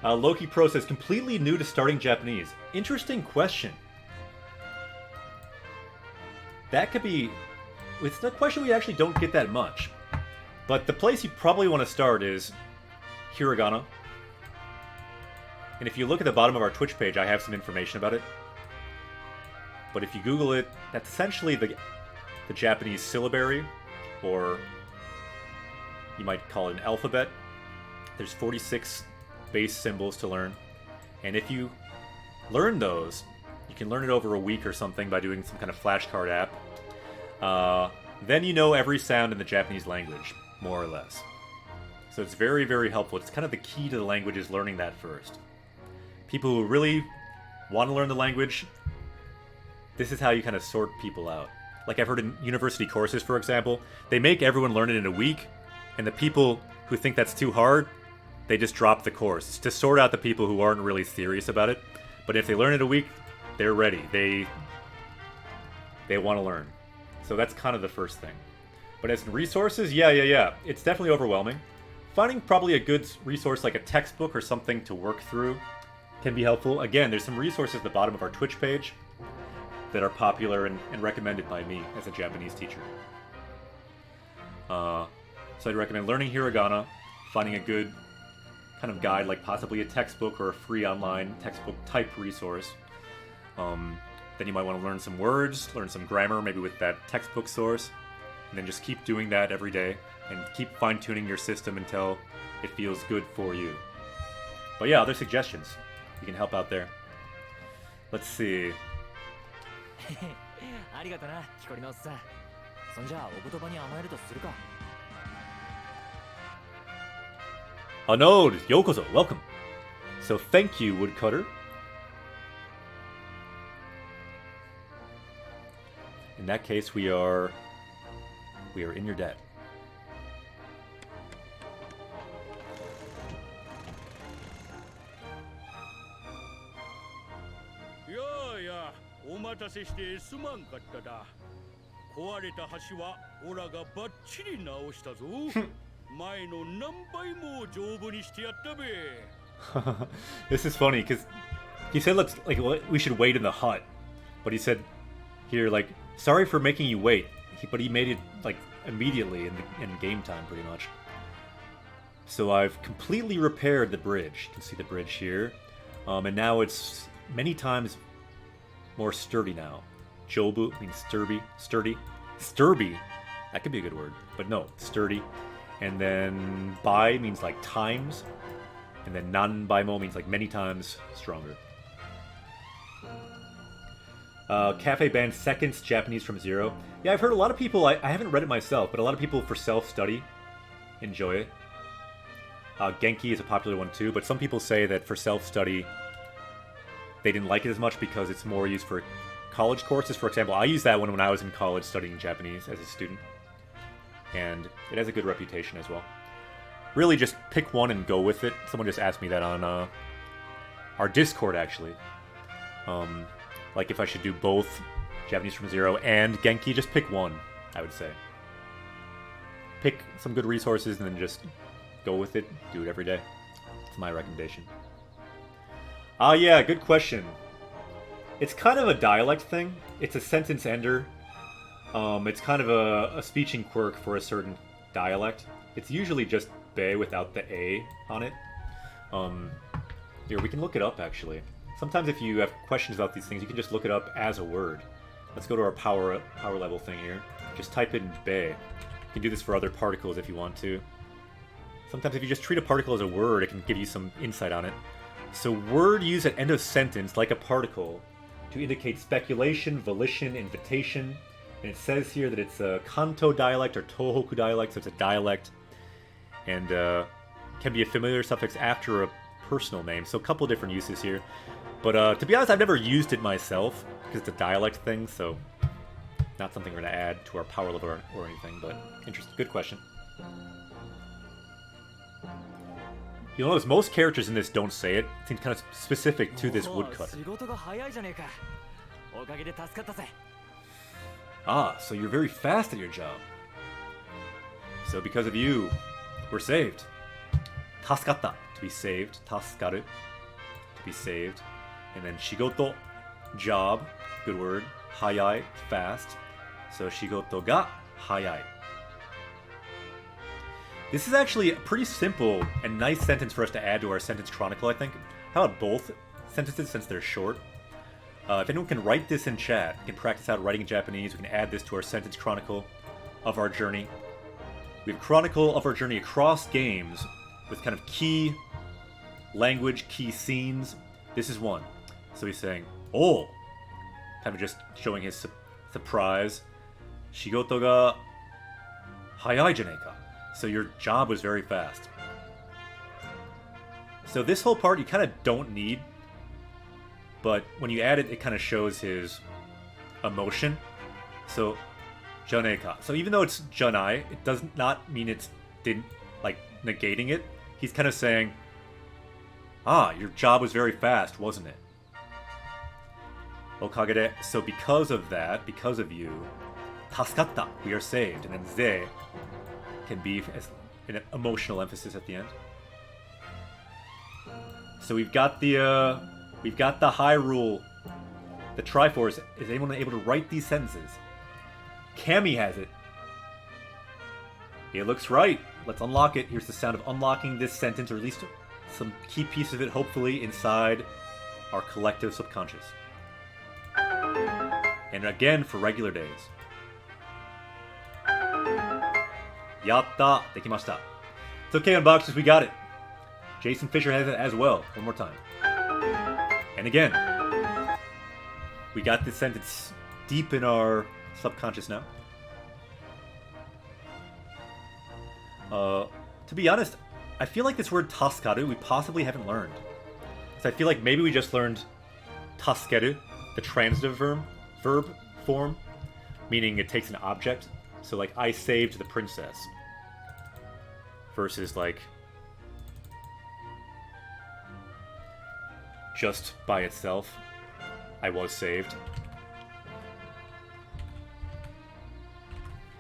Loki Pro says, completely new to starting Japanese. Interesting question. That could be... It's a question we actually don't get that much. But the place you probably want to start is hiragana. And if you look at the bottom of our Twitch page, I have some information about it. But if you Google it, that's essentially the Japanese syllabary, or you might call it an alphabet. There's 46 base symbols to learn. And if you learn those, you can learn it over a week or something by doing some kind of flashcard app. Then you know every sound in the Japanese language, more or less. So it's very, very helpful. It's kind of the key to the language is learning that first. People who really want to learn the language, this is how you kind of sort people out. Like I've heard in university courses, for example, they make everyone learn it in a week, and the people who think that's too hard, they just drop the course. It's to sort out the people who aren't really serious about it. But if they learn it a week, they're ready. They want to learn. So that's kind of the first thing. But as in resources, yeah. It's definitely overwhelming. Finding probably a good resource like a textbook or something to work through can be helpful. Again, there's some resources at the bottom of our Twitch page that are popular and recommended by me as a Japanese teacher. So I'd recommend learning hiragana, finding a good kind of guide, like possibly a textbook or a free online textbook type resource. Then you might want to learn some words, learn some grammar, maybe with that textbook source, and then just keep doing that every day and keep fine-tuning your system until it feels good for you. But yeah, other suggestions. You can help out there. Let's see. ありがとな、木こりのおっさん。そんじゃあお言葉に甘えるとするか。Anode, yokozo, welcome. So thank you, woodcutter. In that case, we are in your debt. お待たせしてすまんかっただ。壊れた橋はオラがバッチリ直したぞ。前の何倍も丈夫にしてやったべ。This is funny because he said we should wait in the hut, but he said here like sorry for making you wait, but he made it like immediately in game time pretty much. So I've completely repaired the bridge. You can see the bridge here, and now it's many times more sturdy now. Jobu means sturdy. That could be a good word, but no, sturdy. And then bai means like times. And then nanbaimo means like many times stronger. Cafe banned seconds Japanese from 0. Yeah, I've heard a lot of people, I haven't read it myself, but a lot of people for self-study enjoy it. Genki is a popular one too, but some people say that for self-study they didn't like it as much because it's more used for college courses. For example, I used that one when I was in college studying Japanese as a student. And it has a good reputation as well. Really, just pick one and go with it. Someone just asked me that on our Discord, actually. Like if I should do both Japanese from 0 and Genki, just pick one, I would say. Pick some good resources and then just go with it. Do it every day. It's my recommendation. Yeah, good question. It's kind of a dialect thing. It's a sentence ender. It's kind of a speeching quirk for a certain dialect. It's usually just be without the A on it. Here, we can look it up, actually. Sometimes if you have questions about these things, you can just look it up as a word. Let's go to our power level thing here. Just type in be. You can do this for other particles if you want to. Sometimes if you just treat a particle as a word, it can give you some insight on it. So word used at end of sentence, like a particle, to indicate speculation, volition, invitation. And it says here that it's a Kanto dialect or Tohoku dialect, so it's a dialect. And can be a familiar suffix after a personal name. So a couple different uses here. But to be honest, I've never used it myself, because it's a dialect thing, so not something we're going to add to our power level or anything, but interesting. Good question. You'll notice most characters in this don't say it. It seems kind of specific to this woodcutter. Ah, so you're very fast at your job. So because of you, we're saved. Tasukata, to be saved. Tasukaru, to be saved. And then shigoto, job, good word. Hayai, fast. So shigoto ga hayai. This is actually a pretty simple and nice sentence for us to add to our sentence chronicle, I think. How about both sentences since they're short? If anyone can write this in chat, we can practice out writing in Japanese, we can add this to our sentence chronicle of our journey. We have chronicle of our journey across games with kind of key language, key scenes. This is one. So he's saying, oh! Kind of just showing his surprise. Shigoto ga hayai janei ka. So your job was very fast. So this whole part you kind of don't need, but when you add it, it kind of shows his emotion. So, janei ka. So even though it's janai, it does not mean it's negating it. He's kind of saying, ah, your job was very fast, wasn't it? Okagede. So because of that, because of you, tasukatta, we are saved. And then ze can be as an emotional emphasis at the end. So we've got the high rule, the Triforce. Is anyone able to write these sentences? Cammy has it. It looks right. Let's unlock it. Here's the sound of unlocking this sentence, or at least some key piece of it, hopefully, inside our collective subconscious. And again, for regular days. Yatta! Dekimashita. It's okay, Unboxers, we got it. Jason Fisher has it as well. One more time. And again, we got this sentence deep in our subconscious now. To be honest, I feel like this word tasukaru we possibly haven't learned. So I feel like maybe we just learned tasukeru, the transitive verb form, meaning it takes an object. So like, I saved the princess. Versus like, just by itself, I was saved.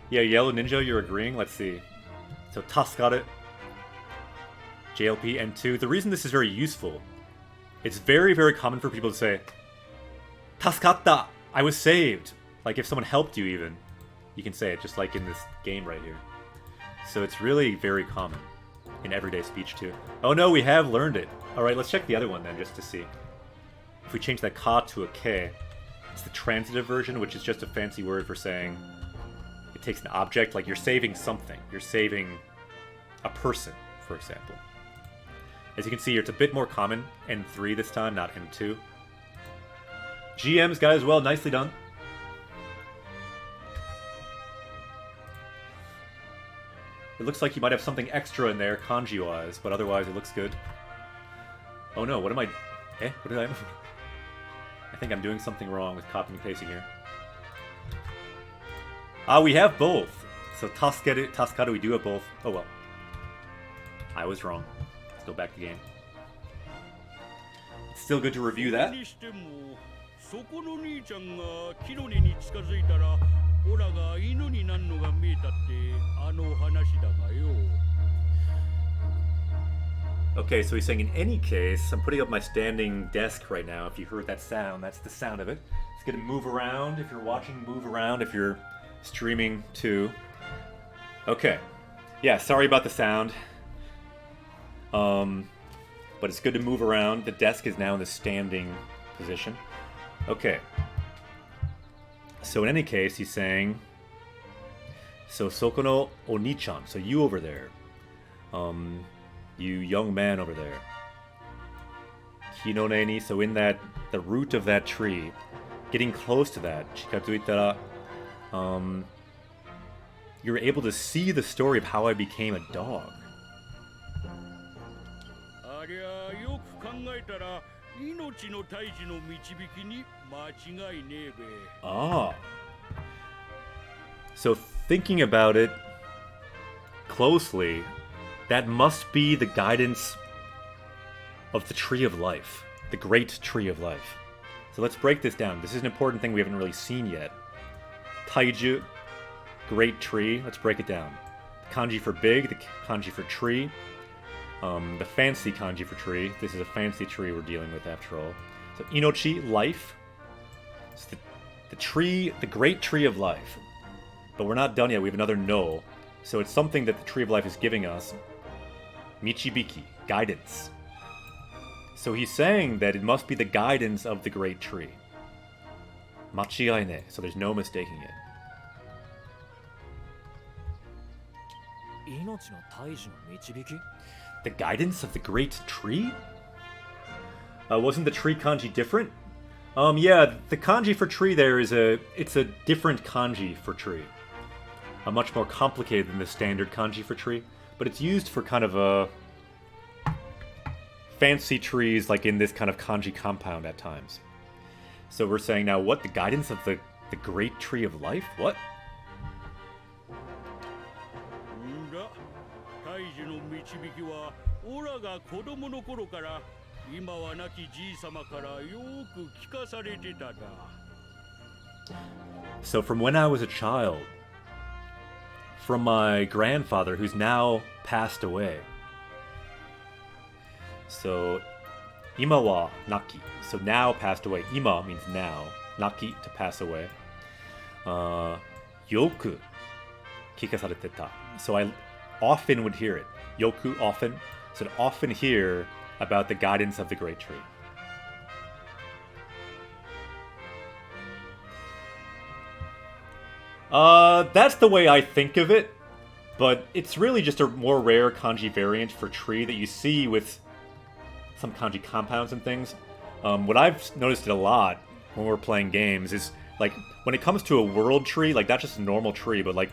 Yeah, Yellow Ninja, you're agreeing? Let's see. So, tasukaru, JLP, and 2. The reason this is very useful, it's very, very common for people to say, tasukatta, I was saved. Like if someone helped you even, you can say it, just like in this game right here. So it's really very common in everyday speech too. Oh no, we have learned it. Alright, let's check the other one then, just to see. If we change that ka to a ke, it's the transitive version, which is just a fancy word for saying it takes an object, like you're saving something. You're saving a person, for example. As you can see here, it's a bit more common. N3 this time, not N2. GM's got it as well. Nicely done. It looks like you might have something extra in there, kanji-wise, but otherwise it looks good. Oh no, what am I... what did I... I think I'm doing something wrong with copying and pasting here. We have both. So Tasukaru, we do have both. Oh well. I was wrong. Let's go back to the game. It's still good to review that. Okay, so he's saying in any case, I'm putting up my standing desk right now. If you heard that sound, that's the sound of it. It's going to move around. If you're watching, move around. If you're streaming too. Okay. Yeah, sorry about the sound. But it's good to move around. The desk is now in the standing position. Okay. So in any case, he's saying... So, Soko no Oni-chan. So you over there. You young man over there. Kinone ni. So in that... The root of that tree. Getting close to that. Chikatsuitara. You're able to see the story of how I became a dog. Ah. So thinking about it closely, that must be the guidance of the Tree of Life. The Great Tree of Life. So let's break this down. This is an important thing we haven't really seen yet. Taiju, Great Tree. Let's break it down. The kanji for big, the kanji for tree. The fancy kanji for tree. This is a fancy tree we're dealing with after all. So Inochi, life. It's the tree, the Great Tree of Life. But we're not done yet. We have another no. So it's something that the Tree of Life is giving us. Michibiki, guidance. So he's saying that it must be the guidance of the Great Tree. Machigai ne. So there's no mistaking it. The guidance of the Great Tree? Wasn't the tree kanji different? Yeah, the kanji for tree there is it's a different kanji for tree. Much more complicated than the standard kanji for tree, but it's used for kind of a fancy trees like in this kind of kanji compound at times. So we're saying now, what? The guidance of the Great Tree of Life? What? So from when I was a child, from my grandfather who's now passed away. So ima wa naki. So now passed away. Ima means now. Naki, to pass away. Yoku kikasarete ta. So I often would hear it. Yoku, often. So I'd often hear about the guidance of the Great Tree. That's the way I think of it, but it's really just a more rare kanji variant for tree that you see with some kanji compounds and things. What I've noticed it a lot when we're playing games is, like, when it comes to a world tree, like, not just a normal tree, but, like,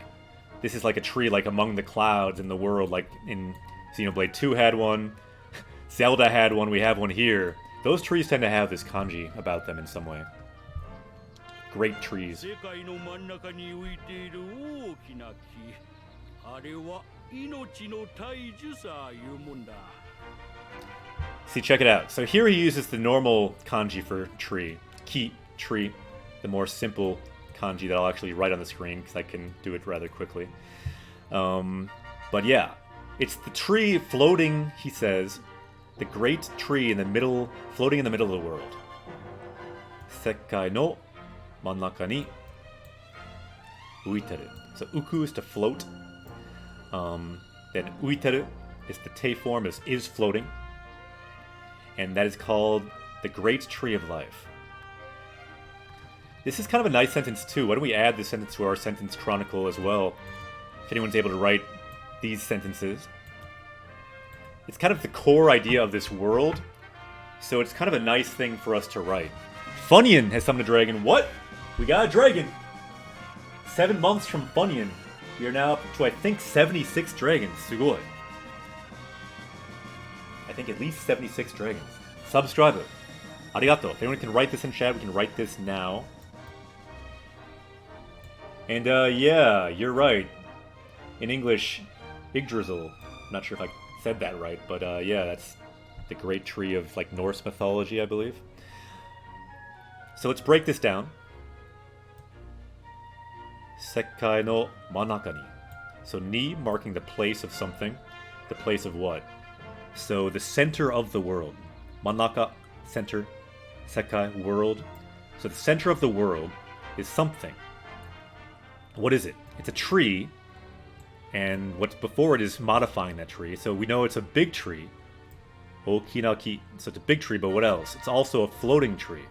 this is like a tree, like, among the clouds in the world, like, in Xenoblade 2 had one, Zelda had one, we have one here. Those trees tend to have this kanji about them in some way. Great trees. See, check it out. So here he uses the normal kanji for tree. Ki, tree. The more simple kanji that I'll actually write on the screen because I can do it rather quickly. But yeah, it's the tree floating, he says, the great tree in the middle, floating in the middle of the world. Sekkai no mannaka ni uiteru. So uku is to float. Then uiteru is the te form, is floating. And that is called the Great Tree of Life. This is kind of a nice sentence too. Why don't we add this sentence to our sentence chronicle as well? If anyone's able to write these sentences. It's kind of the core idea of this world. So it's kind of a nice thing for us to write. Funyun has summoned a dragon. What? We got a dragon. 7 months from Funyun. We are now up to, I think, 76 dragons. Sugoi. I think at least 76 dragons. Subscriber. Arigato. If anyone can write this in chat, we can write this now. And yeah, you're right. In English, Yggdrasil. I'm not sure if I said that right, but yeah, that's the great tree of like Norse mythology, I believe. So let's break this down. Sekkai no manaka ni. So ni marking the place of something. The place of what? So the center of the world. Manaka, center. Sekkai, world. So the center of the world is something. What is it? It's a tree, and what's before it is modifying that tree. So we know it's a big tree. Okinaki. So it's a big tree, but what else? It's also a floating tree.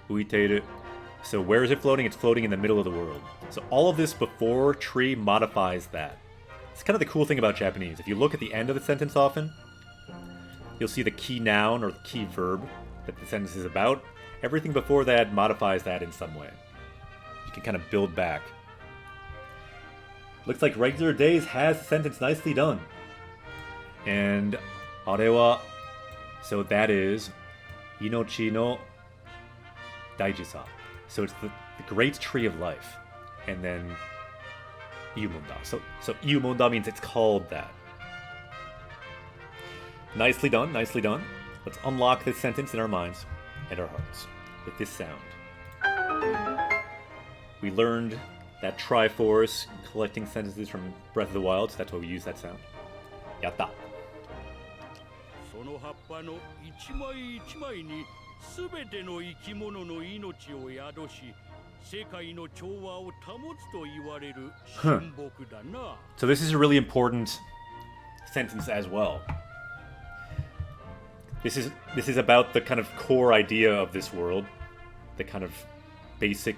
Uiteiru. So where is it floating? It's floating in the middle of the world. So all of this before tree modifies that. It's kind of the cool thing about Japanese. If you look at the end of the sentence often, you'll see the key noun or the key verb that the sentence is about. Everything before that modifies that in some way. You can kind of build back. Looks like Regular Days has the sentence nicely done. And arewa, so that is inochi no daijisa. So it's the great tree of life. And then Iyumonda. So Iyumonda means it's called that. Nicely done, nicely done. Let's unlock this sentence in our minds and our hearts with this sound. We learned that Triforce collecting sentences from Breath of the Wild, so that's why we use that sound. Yatta. その葉っぱの一枚一枚に全ての生き物の命を宿し、世界の調和を保つと言われる神木だな。So this is a really important sentence as well. This is about the kind of core idea of this world, the kind of basic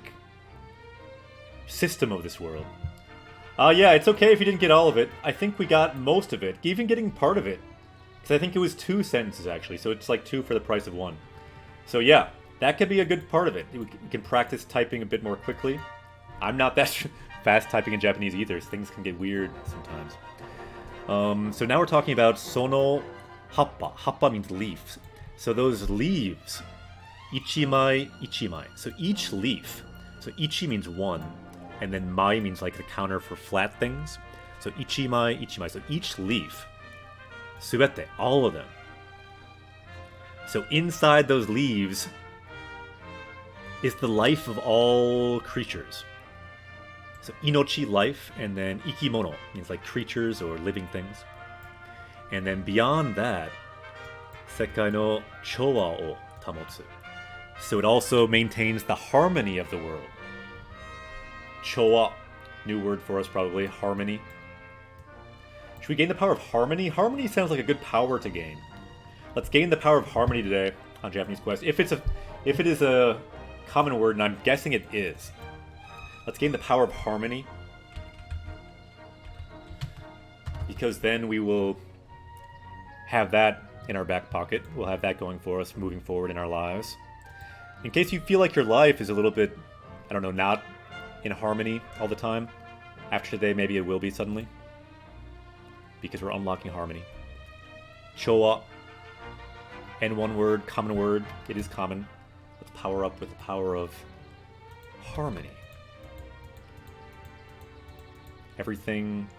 system of this world. Yeah, it's okay if you didn't get all of it. I think we got most of it, even getting part of it. Because I think it was 2 sentences, actually, so it's like 2 for the price of 1. So yeah, that could be a good part of it. We can practice typing a bit more quickly. I'm not that fast typing in Japanese either, so things can get weird sometimes. So now we're talking about sono happa. Happa means leaves. So those leaves, ichimai, ichimai. So each leaf, so ichi means 1. And then mai means like the counter for flat things. So ichimai, ichimai. So each leaf. Subete, all of them. So inside those leaves is the life of all creatures. So inochi, life, and then ikimono means like creatures or living things. And then beyond that, sekkai no chowa o tamotsu. So it also maintains the harmony of the world. Chowa, new word for us probably, harmony. Should we gain the power of harmony? Harmony sounds like a good power to gain. Let's gain the power of harmony today on Japanese Quest. If it is a common word, and I'm guessing it is. Let's gain the power of harmony. Because then we will have that in our back pocket. We'll have that going for us moving forward in our lives. In case you feel like your life is a little bit, I don't know, not in harmony all the time. After today, maybe it will be suddenly. Because we're unlocking harmony. Chowa. And one word, common word. It is common. Let's power up with the power of harmony. Everything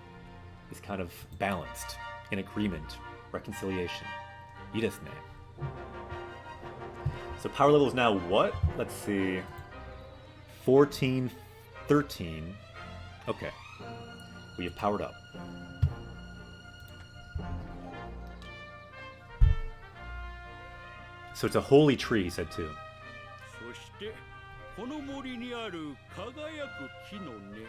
is kind of balanced, in agreement, reconciliation. I desu ne. So power level is now what? Let's see. 14, 13. Okay. We have powered up. So it's a holy tree, he said too. そしてこの森にある輝く木の根、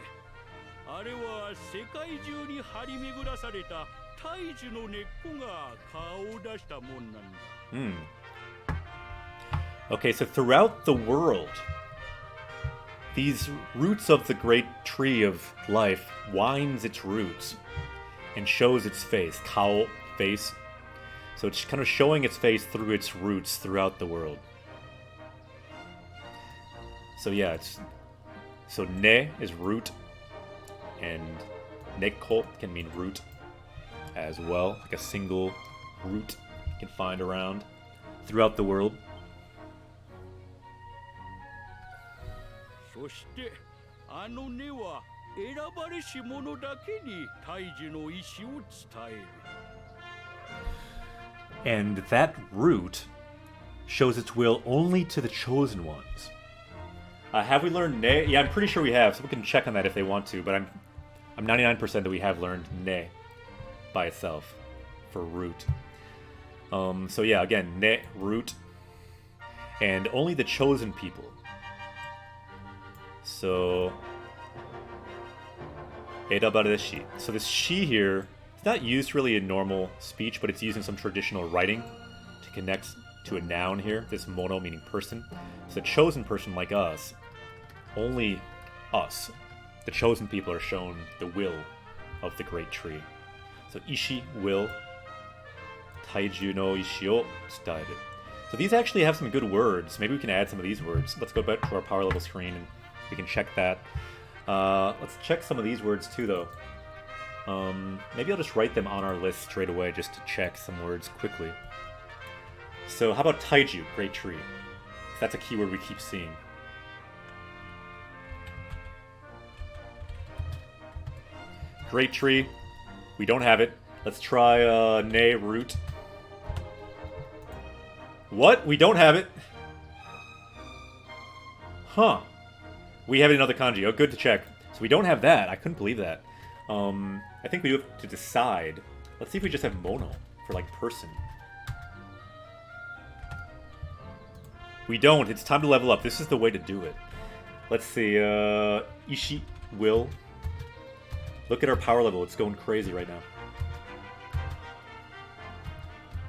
あれは世界中に張り巡らされた大樹の根っこが顔を出したもんなんだ。Okay, so throughout the world, these roots of the great tree of life winds its roots and shows its face. Kao, face. So it's kind of showing its face through its roots throughout the world. So yeah, so ne is root, and neko can mean root as well, like a single root you can find around throughout the world. そしてあの根は選ばれし者だけに大樹の意志を伝える。 And that root shows its will only to the chosen ones. Have we learned ne? Yeah, I'm pretty sure we have. Someone can check on that if they want to, but I'm 99% that we have learned ne by itself for root. So yeah, again, ne, root, and only the chosen people. So, erabareshi. So this shi here, it's not used really in normal speech, but it's used in some traditional writing to connect to a noun here. This mono meaning person. So a chosen person like us, only us, the chosen people, are shown the will of the great tree. So ishi, will, taiju no ishi o tsudaeru. So these actually have some good words. Maybe we can add some of these words. Let's go back to our power level screen and we can check that. Let's check some of these words too, though. Maybe I'll just write them on our list straight away just to check some words quickly. So how about taiju, great tree? That's a keyword we keep seeing. Great tree. We don't have it. Let's try ne, root. What? We don't have it. Huh. We have it in other kanji. Oh, good to check. So we don't have that. I couldn't believe that. I think we do have to decide. Let's see if we just have mono for, like, person. We don't. It's time to level up. This is the way to do it. Let's see. Ishi, will. Look at our power level. It's going crazy right now.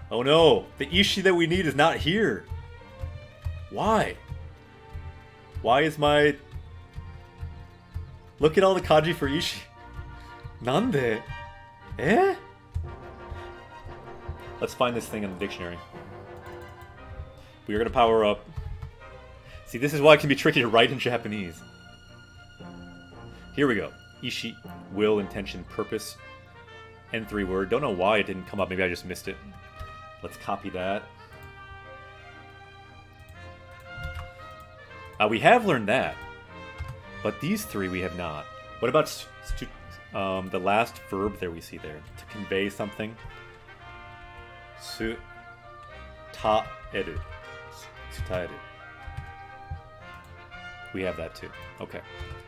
Oh no! The Ishi that we need is not here! Why? Why is my... Look at all the kanji for Ishi. Nande? Eh? Let's find this thing in the dictionary. We are gonna power up. See, this is why it can be tricky to write in Japanese. Here we go. Ishi, will, intention, purpose, and 3-word. Don't know why it didn't come up. Maybe I just missed it. Let's copy that. We have learned that, but these 3 we have not. What about the last verb there we see there? To convey something. Su, ta, eru. Tsutaeru. We have that too. Okay.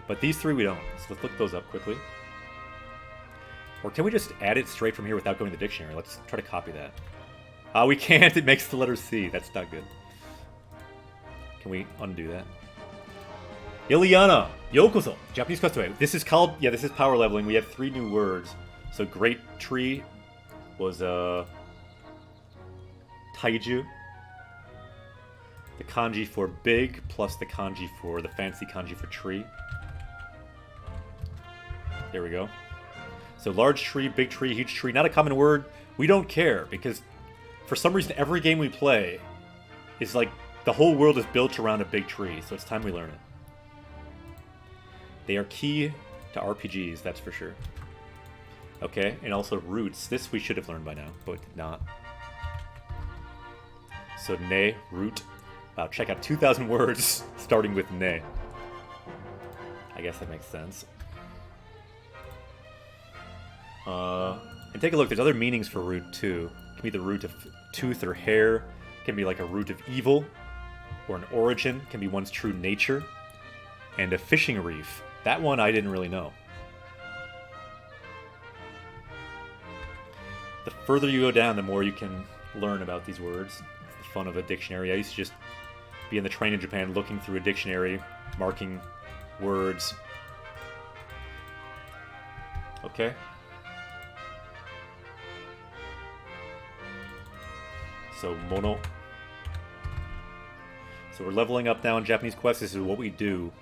But these 3 we don't. So let's look those up quickly. Or can we just add it straight from here without going to the dictionary? Let's try to copy that. We can't. It makes the letter C. That's not good. Can we undo that? Iliana, yokoso. Japanese custom. This is called... Yeah, this is power leveling. We have 3 new words. So great tree was taiju. The kanji for big plus the kanji for... The fancy kanji for tree. There we go. So large tree, big tree, huge tree. Not a common word. We don't care because... For some reason, every game we play is like the whole world is built around a big tree, so it's time we learn it. They are key to RPGs, that's for sure. Okay, and also roots. This we should have learned by now, but did not. So ne, root. Wow, check out 2,000 words starting with ne. I guess that makes sense. And take a look, there's other meanings for root too. It can be the root of tooth or hair. It can be like a root of evil. Or an origin. It can be one's true nature. And a fishing reef. That one I didn't really know. The further you go down, the more you can learn about these words. It's the fun of a dictionary. I used to just be in the train in Japan looking through a dictionary, marking words. Okay. So, mono. So we're leveling up now in Japanese Quest. This is what we do.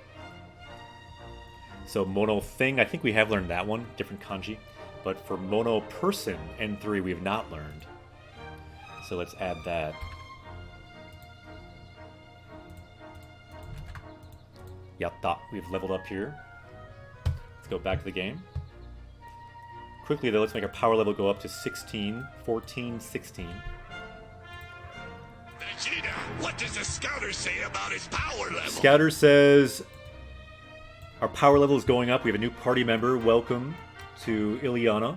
So, mono thing. I think we have learned that one. Different kanji. But for mono person N3 we have not learned. So let's add that. Yatta. We've leveled up here. Let's go back to the game. Quickly though, let's make our power level go up to 16, 14, 16. Vegeta, what does the scouter say about his power level? Scouter says our power level is going up. We have a new party member. Welcome to Ileana.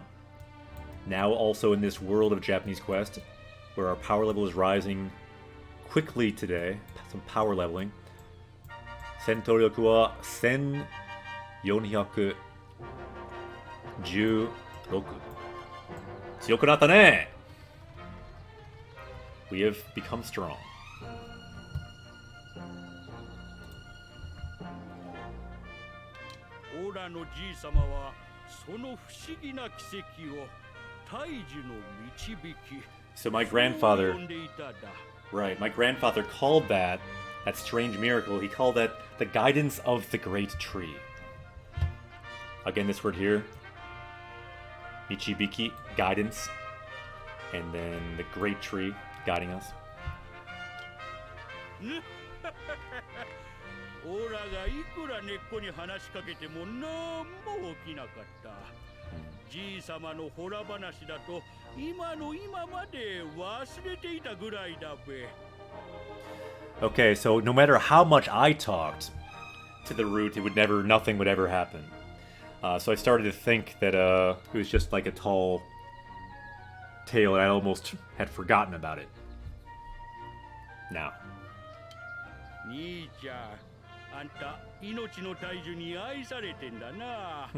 Now also in this world of Japanese Quest, where our power level is rising quickly today. Some power leveling. Sentoryoku wa 1416. 強くなったね! We have become strong. オラのじいさまはその不思議な奇跡を大樹の導き So my grandfather, そう呼んでいただ right, my grandfather called that strange miracle, he called that the guidance of the great tree. Again, this word here, michibiki, guidance, and then the great tree guiding us. オラがいくら根っこに話しかけてもなんも起きなかった。じいさまのホラ話だと今の今まで忘れていたぐらいだべ。Okay, so no matter how much I talked to the root, nothing would ever happen. So I started to think that it was just like a tall tale, and I almost had forgotten about it. Now. 兄ちゃん、あんた命の大樹に愛されてんだな。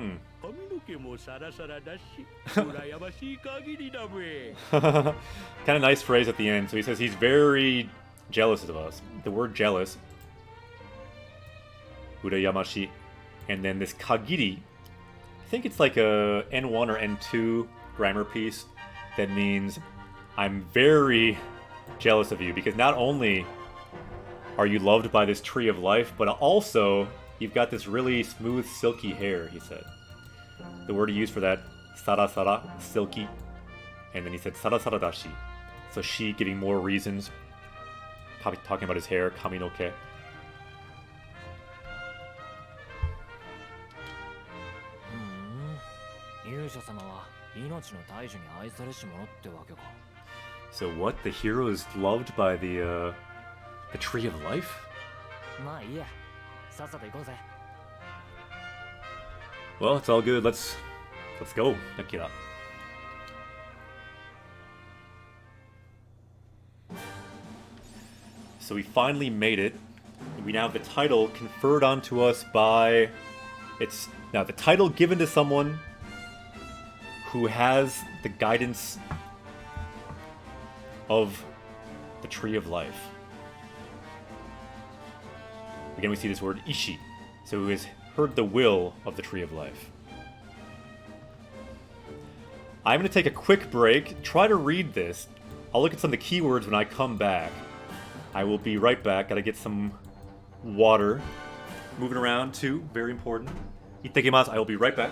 髪の毛もサラサラだし、羨ましい限りだべ。Kind of nice phrase at the end. So he says he's very jealous of us. The word jealous, urayamashi, and then this kagiri. I think it's like a N1 or N2 grammar piece that means I'm very jealous of you because not only are you loved by this tree of life, but also you've got this really smooth, silky hair, he said. The word he used for that, sarasara, silky, and then he said sarasara dashi. So she giving more reasons, probably talking about his hair, kaminoke. 勇者様は命の大樹に愛されし者ってわけか。So what? The hero is loved by the tree of life? まあいいや。さっさと行こうぜ。Well, it's all good. Let's go, Akira. So we finally made it. We now have the title conferred onto us by... It's now the title given to someone who has the guidance of the Tree of Life. Again, we see this word ishi. So who has heard the will of the Tree of Life. I'm going to take a quick break, try to read this. I'll look at some of the keywords when I come back. I will be right back. Gotta get some water. Moving around too, very important. Ittekimasu. I will be right back.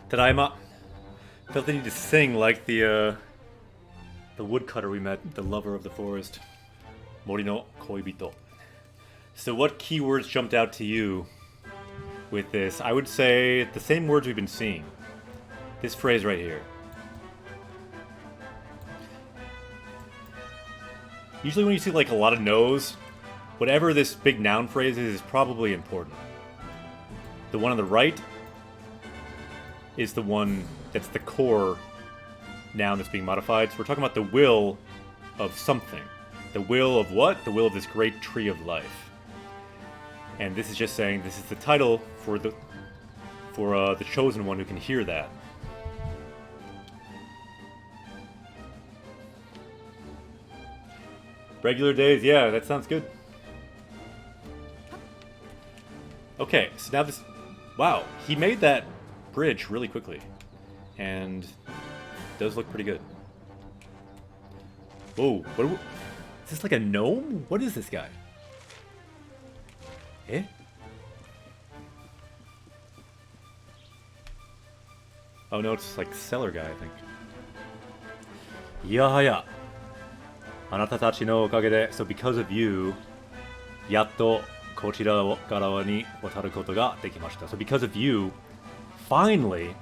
Tadaima. Felt the need to sing like the woodcutter we met, the lover of the forest. Mori no koibito. So what keywords jumped out to you with this? I would say the same words we've been seeing. This phrase right here. Usually when you see like a lot of no's, whatever this big noun phrase is probably important. The one on the right is the one that's the core noun that's being modified. So we're talking about the will of something. The will of what? The will of this great tree of life. And this is just saying this is the title for the chosen one who can hear that. Regular days, yeah, that sounds good. Okay, so now this... Wow, he made that bridge really quickly. And it does look pretty good. Whoa, is this like a gnome? What is this guy? Eh? Oh no, it's like cellar guy, I think. Yahaya. Anata tachi no okage de, so because of you, yatto kochira garawa ni wataru koto ga dekimashita. So because of you, finally,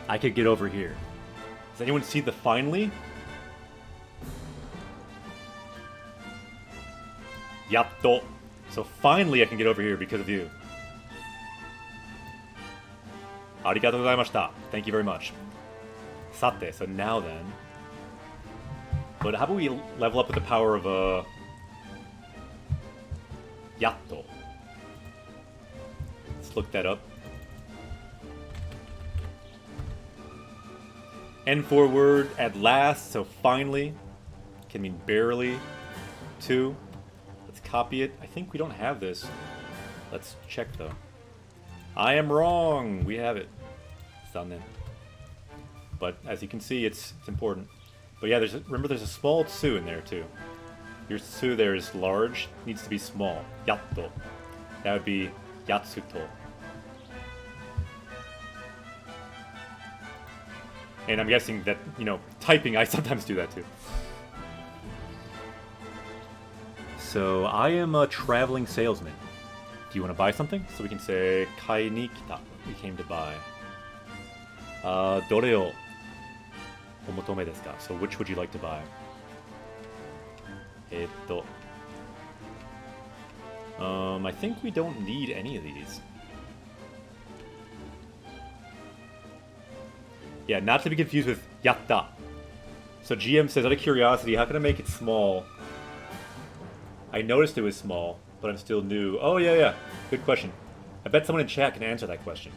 I could get over here. Does anyone see the finally? Yatto. So finally I can get over here because of you. Arigatou gozaimashita. Thank you very much. Sate, so now then. But how about we level up with the power of Yatto? Let's look that up. N forward at last, so finally can mean barely. 2. Let's copy it. I think we don't have this. Let's check though. I am wrong. We have it. Sannen. But as you can see, it's important. But yeah, remember there's a small tsu in there too. Your tsu there is large, needs to be small. Yatto. That would be yatsuto. And I'm guessing that, typing, I sometimes do that too. So I am a traveling salesman. Do you want to buy something? So we can say kai ni kita. We came to buy. Dore o omotome desu ka? So which would you like to buy? I think we don't need any of these. Yeah, not to be confused with yatta. So GM says, out of curiosity, how can I make it small? I noticed it was small, but I'm still new. Oh, yeah. Good question. I bet someone in chat can answer that question.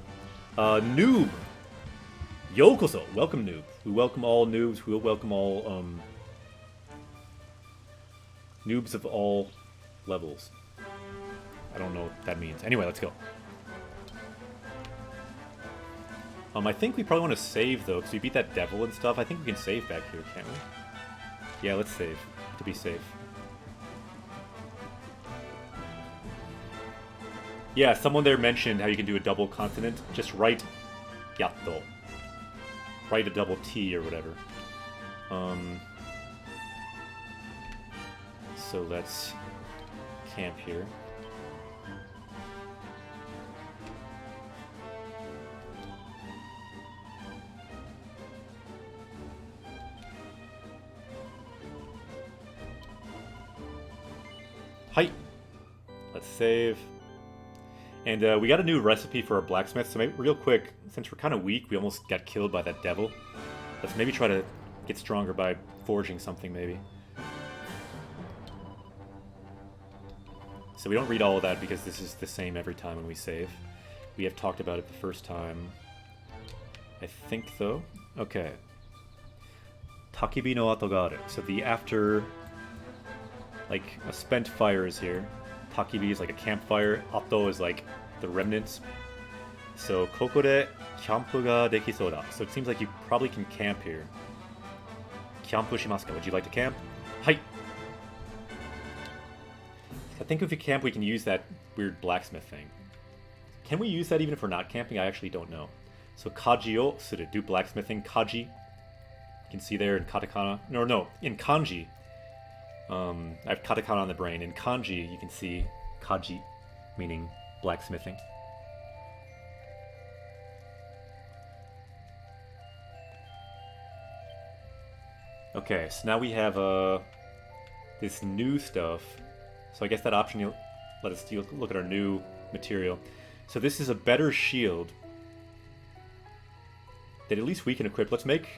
Noob. Yokoso. Welcome, noob. We welcome all noobs. We welcome all, noobs of all levels. I don't know what that means. Anyway, let's go. I think we probably want to save, though, because we beat that devil and stuff. I think we can save back here, can't we? Yeah, let's save, to be safe. Yeah, someone there mentioned how you can do a double consonant. Just write yatto. Write a double T or whatever. So let's camp here. Hi. Let's save. And we got a new recipe for our blacksmith, so maybe real quick, since we're kind of weak, we almost got killed by that devil. Let's maybe try to get stronger by forging something, maybe. So we don't read all of that because this is the same every time when we save. We have talked about it the first time. I think, though. Okay. Takibi no ato ga aru. So the after... like, a spent fire is here. Takibi is like a campfire. Ato is like the remnants. So, koko de kyampu ga dekisou da. So it seems like you probably can camp here. Kyampu shimasu ka? Would you like to camp? Hai! I think if we camp, we can use that weird blacksmith thing. Can we use that even if we're not camping? I actually don't know. So kaji o suru, do blacksmithing. Kaji, you can see there in katakana. No, in kanji. I have katakana on the brain. In kanji, you can see kaji, meaning blacksmithing. Okay, so now we have this new stuff. So I guess that option will let us look at our new material. So this is a better shield that at least we can equip. Let's make...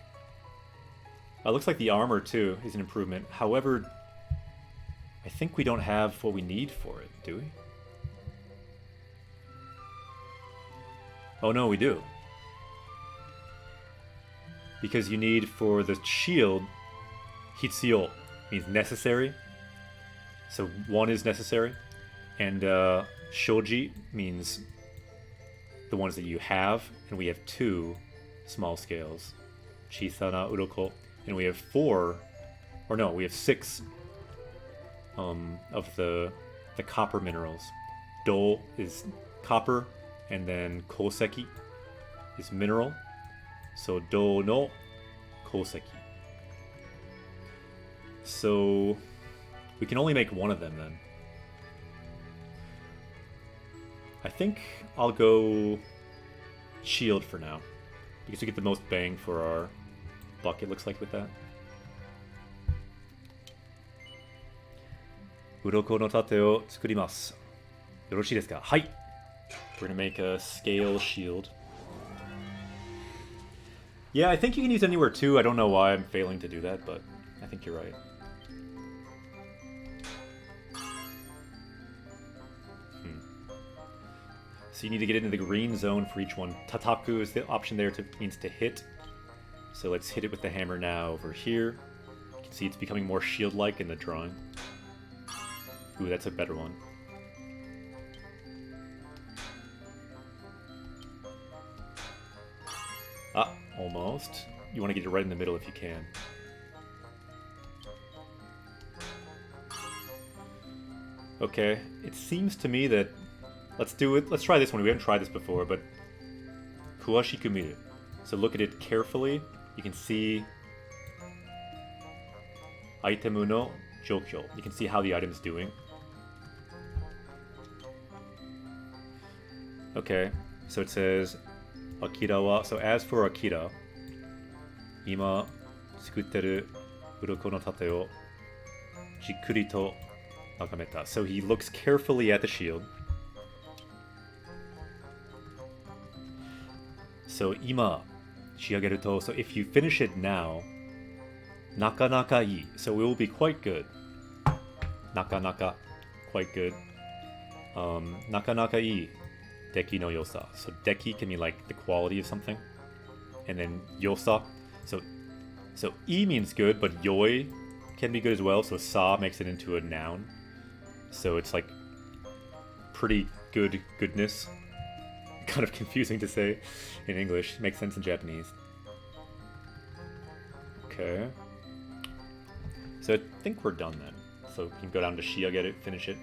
looks like the armor, too, is an improvement. However, I think we don't have what we need for it, do we? Oh, no, we do. Because you need, for the shield, hitsuyo means necessary. So 1 is necessary. And shoji means the ones that you have. And we have 2 small scales. Chisana uroko. And we have 4, or no, we have 6 of the copper minerals. Do is copper, and then koseki is mineral. So do no koseki. So we can only make 1 of them then. I think I'll go shield for now, because we get the most bang for our buck, it looks like, with that. Uroko no tate o tsukurimasu. Yoroshii desu ka? Hai! We're gonna make a scale shield. Yeah, I think you can use anywhere too. I don't know why I'm failing to do that, but I think you're right. So you need to get into the green zone for each one. Tataku is the option there, means to hit. So let's hit it with the hammer now over here. You can see it's becoming more shield-like in the drawing. Ooh, that's a better one. Ah, almost. You want to get it right in the middle if you can. Okay, it seems to me that... Let's do it. Let's try this one. We haven't tried this before, but... Kuwashiku miru. So look at it carefully. You can see... Itemu no joukyo. You can see how the item's doing. Okay, so it says... Akira wa... So as for Akira... Ima... Tsukutteru... Uroko no tate o... Jikkuri to... Nakameta. So he looks carefully at the shield. So ima shiageru to, so if you finish it now, nakanaka ii, so it will be quite good. Nakanaka, quite good. Nakanaka ii, deki no yosa. So deki can mean like the quality of something, and then yosa. So ii means good, but yoi can be good as well. So sa makes it into a noun. So it's like pretty good goodness. Kind of confusing to say in English. Makes sense in Japanese. Okay. So I think we're done then. So we can go down to Shia, get it, finish it.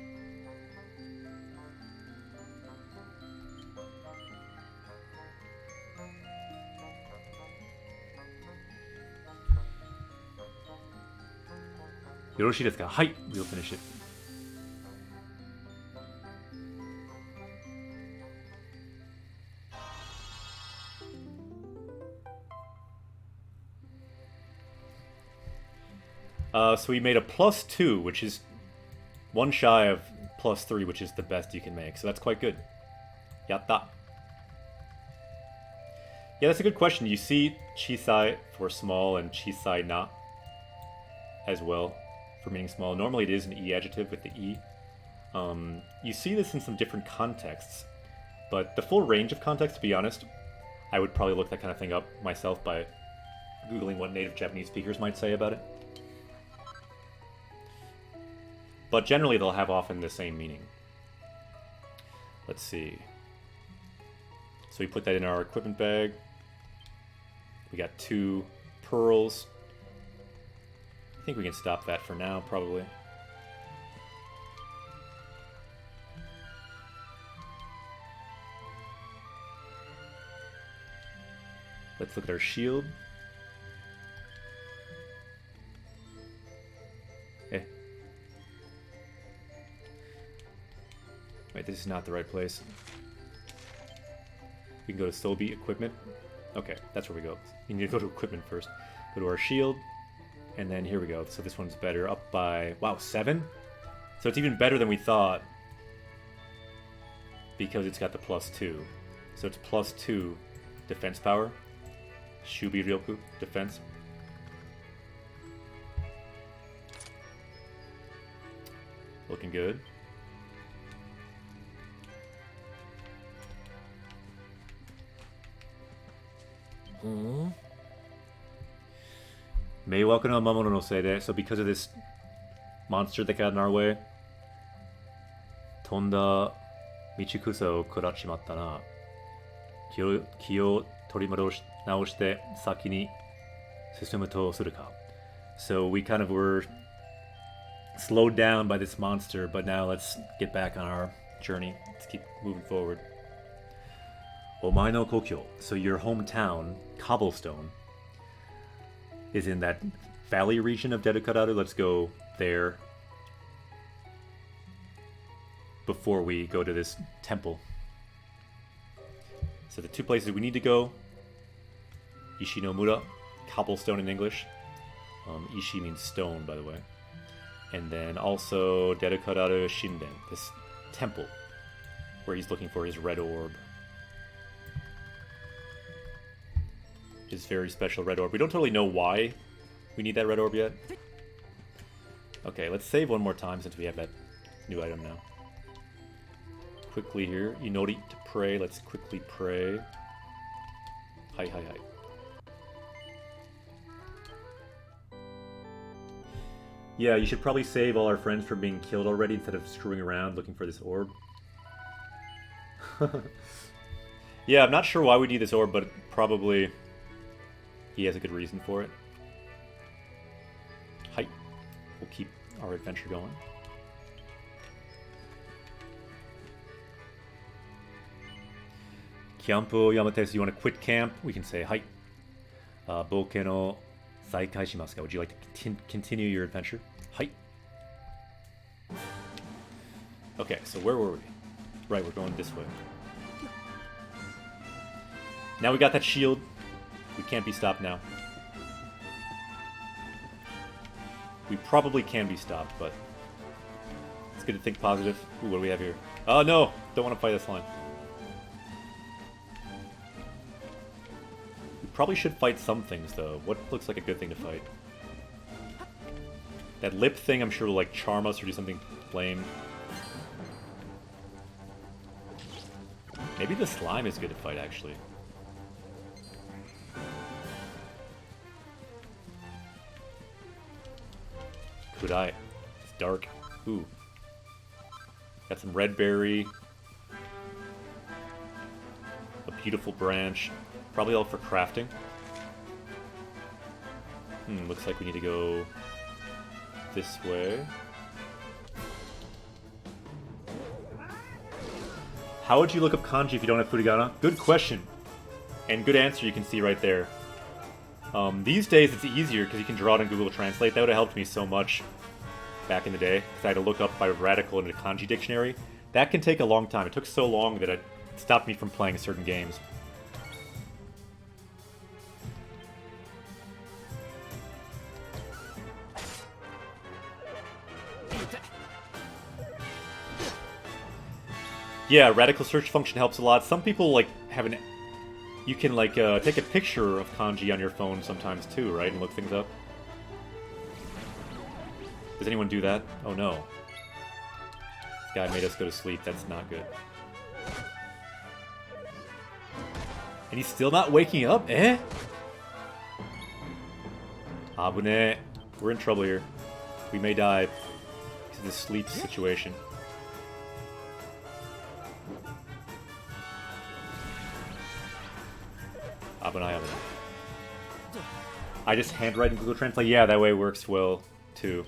Yoroshii desu ka? Hai! We'll finish it. So we made a +2, which is 1 shy of +3, which is the best you can make. So that's quite good. Yatta. Yeah, that's a good question. You see chisai for small and chisai na as well for meaning small. Normally it is an e adjective with the e. You see this in some different contexts, but the full range of context, to be honest, I would probably look that kind of thing up myself by Googling what native Japanese speakers might say about it. But generally they'll have often the same meaning. Let's see. So we put that in our equipment bag. We got 2 pearls. I think we can stop that for now, probably. Let's look at our shield. Eh. Wait, this is not the right place. We can go to Soulbeat Equipment. Okay, that's where we go. You need to go to Equipment first. Go to our shield. And then here we go. So this one's better. Up by, wow, 7? So it's even better than we thought. Because it's got the +2. So it's +2 defense power. Shubi Ryoku defense. Looking good. Meiwaku no Mamono no Seide. So because of this monster that got in our way, Tonda Michikusa o kurachimatta na. Ki o torimadoushite saki ni susumu to suru ka. So we kind of were slowed down by this monster, but now let's get back on our journey. Let's keep moving forward. Omae no kokyo. So your hometown, Cobblestone, is in that valley region of Dedukararu. Let's go there before we go to this temple. So the two places we need to go, Ishinomura, Cobblestone in English. Ishi means stone, by the way. And then also Dedukararu Shinden, this temple, where he's looking for his red orb. His very special red orb. We don't totally know why we need that red orb yet. Okay, let's save one more time since we have that new item now. Quickly here, Inori to pray. Let's quickly pray. Hi, hi, hi. Yeah, you should probably save all our friends from being killed already instead of screwing around looking for this orb. Yeah, I'm not sure why we need this orb, but probably he has a good reason for it. Hi. We'll keep our adventure going. Kyampu Yamate, so you want to quit camp? We can say hi. Bouken o zaikai shimasu ka? Would you like to continue your adventure? Hi. Okay, so where were we? Right, we're going this way. Now we got that shield. We can't be stopped now. We probably can be stopped, but it's good to think positive. Ooh, what do we have here? Oh no! Don't want to fight this line. We probably should fight some things, though. What looks like a good thing to fight? That lip thing, I'm sure, will like charm us or do something lame. Maybe the slime is good to fight, actually. Kudai. It's dark. Ooh. Got some red berry. A beautiful branch. Probably all for crafting. Looks like we need to go this way. How would you look up kanji if you don't have furigana? Good question. And good answer you can see right there. These days it's easier because you can draw it in Google Translate. That would have helped me so much back in the day because I had to look up by radical in a kanji dictionary. That can take a long time. It took so long that it stopped me from playing certain games. Yeah, radical search function helps a lot. Some people like have an... You can like take a picture of kanji on your phone sometimes too, right? And look things up. Does anyone do that? Oh no. This guy made us go to sleep. That's not good. And he's still not waking up? Eh? Abune. We're in trouble here. We may die because of this sleep situation. I just handwrite in Google Translate. Yeah, that way works well too.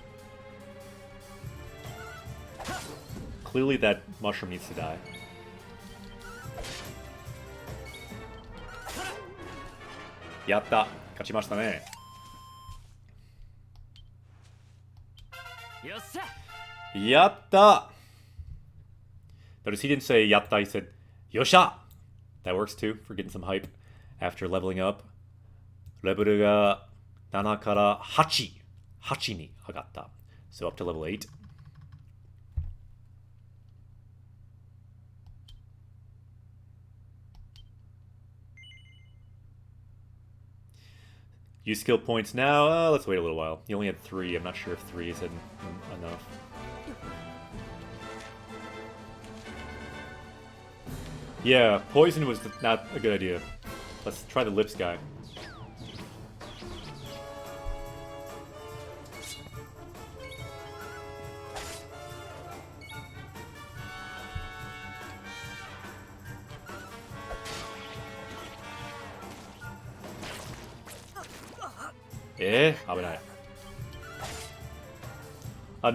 Clearly that mushroom needs to die. やった。勝ちましたね。よっしゃ。やった。Notice he didn't say yatta, he said yosha. That works too for getting some hype after leveling up. レベルが7から8に上がった。So up to level 8. Use skill points now. Let's wait a little while. You only had 3. I'm not sure if 3 is enough. Yeah, poison was not a good idea. Let's try the lips guy.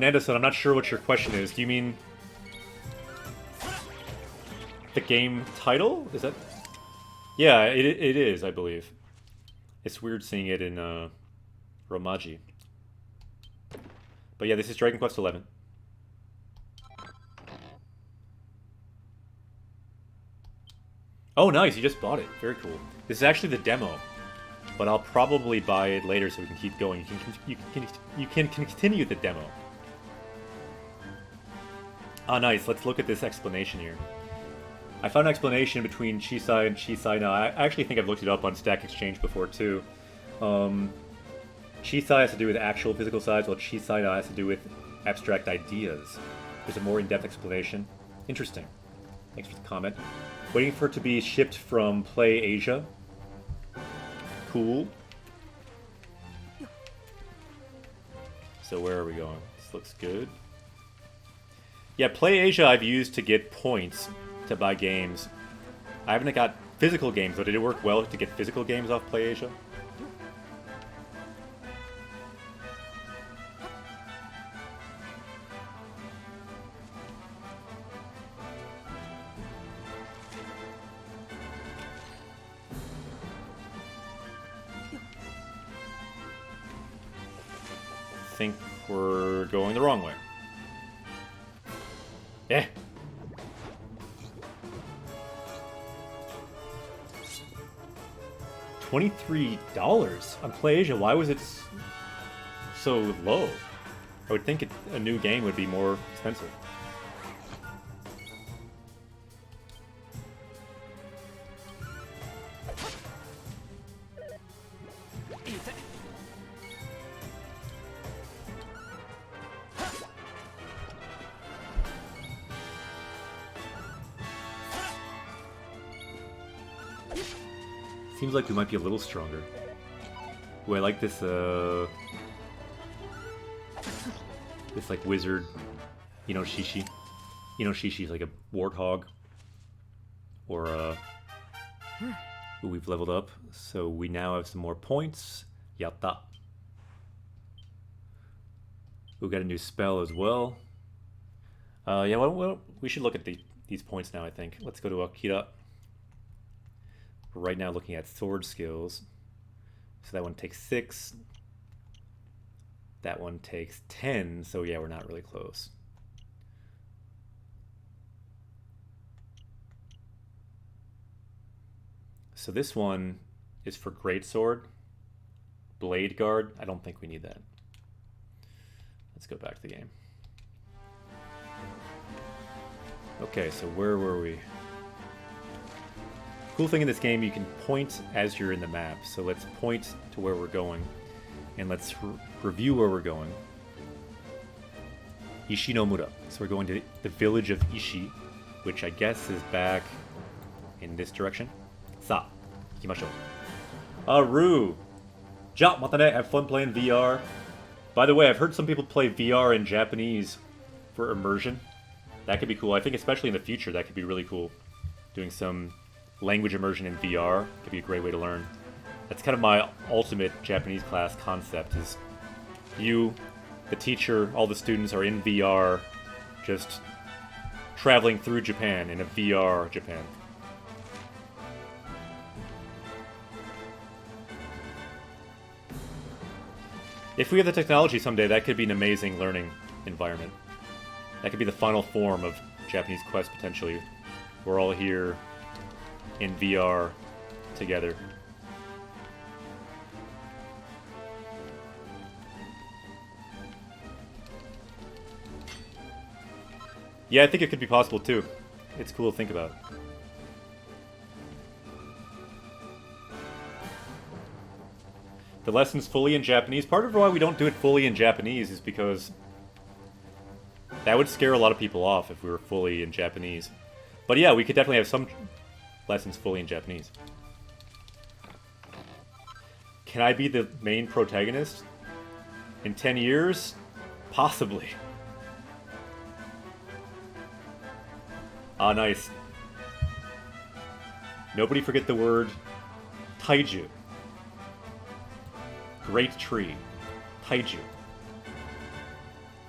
Nanda-san, I'm not sure what your question is. Do you mean the game title? Is that? Yeah, it is, I believe. It's weird seeing it in Romaji. But yeah, this is Dragon Quest XI. Oh, nice! You just bought it. Very cool. This is actually the demo, but I'll probably buy it later so we can keep going. You can continue the demo. Ah, nice. Let's look at this explanation here. I found an explanation between Chisai and Chisai now. I actually think I've looked it up on Stack Exchange before, too. Chisai has to do with actual physical size, while Chisai now has to do with abstract ideas. There's a more in-depth explanation. Interesting. Thanks for the comment. Waiting for it to be shipped from Play Asia. Cool. So where are we going? This looks good. Yeah, Play Asia I've used to get points to buy games. I haven't got physical games, but did it work well to get physical games off Play Asia? I think we're going the wrong way. Yeah. $23 on Play Asia. Why was it so low? I would think a new game would be more expensive. Seems like we might be a little stronger. Ooh, I like this, this, like, wizard, Shishi. Shishi's like a warthog. Or, ooh, we've leveled up, so we now have some more points. Yatta. We got a new spell as well. Yeah, well, we should look at these points now, I think. Let's go to Akira. We're right now looking at sword skills. So that one takes 6. That one takes 10. So yeah, we're not really close. So this one is for Greatsword. Blade Guard. I don't think we need that. Let's go back to the game. Okay, so where were we? Cool thing in this game, you can point as you're in the map. So let's point to where we're going, and let's review where we're going. Ishinomura. So we're going to the village of Ishi, which I guess is back in this direction. Sa, ikimashou. Rue. Ja, matane, have fun playing VR. By the way, I've heard some people play VR in Japanese for immersion. That could be cool. I think especially in the future, that could be really cool. Doing some language immersion in VR could be a great way to learn. That's kind of my ultimate Japanese class concept, is you, the teacher, all the students are in VR, just traveling through Japan in a VR Japan. If we have the technology someday, that could be an amazing learning environment. That could be the final form of Japanese Quest, potentially. We're all here in VR together. Yeah, I think it could be possible too. It's cool to think about. The lesson's fully in Japanese. Part of why we don't do it fully in Japanese is because that would scare a lot of people off if we were fully in Japanese. But yeah, we could definitely have some lessons fully in Japanese. Can I be the main protagonist? In 10 years? Possibly. Ah, nice. Nobody forget the word taiju. Great tree. Taiju.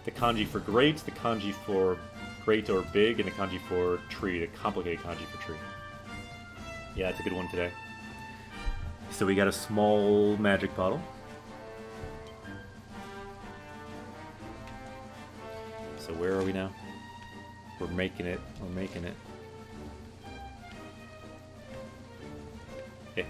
The kanji for great, the kanji for great or big, and the kanji for tree, the complicated kanji for tree. Yeah, it's a good one today. So we got a small magic bottle. So where are we now? We're making it. We're making it. Okay.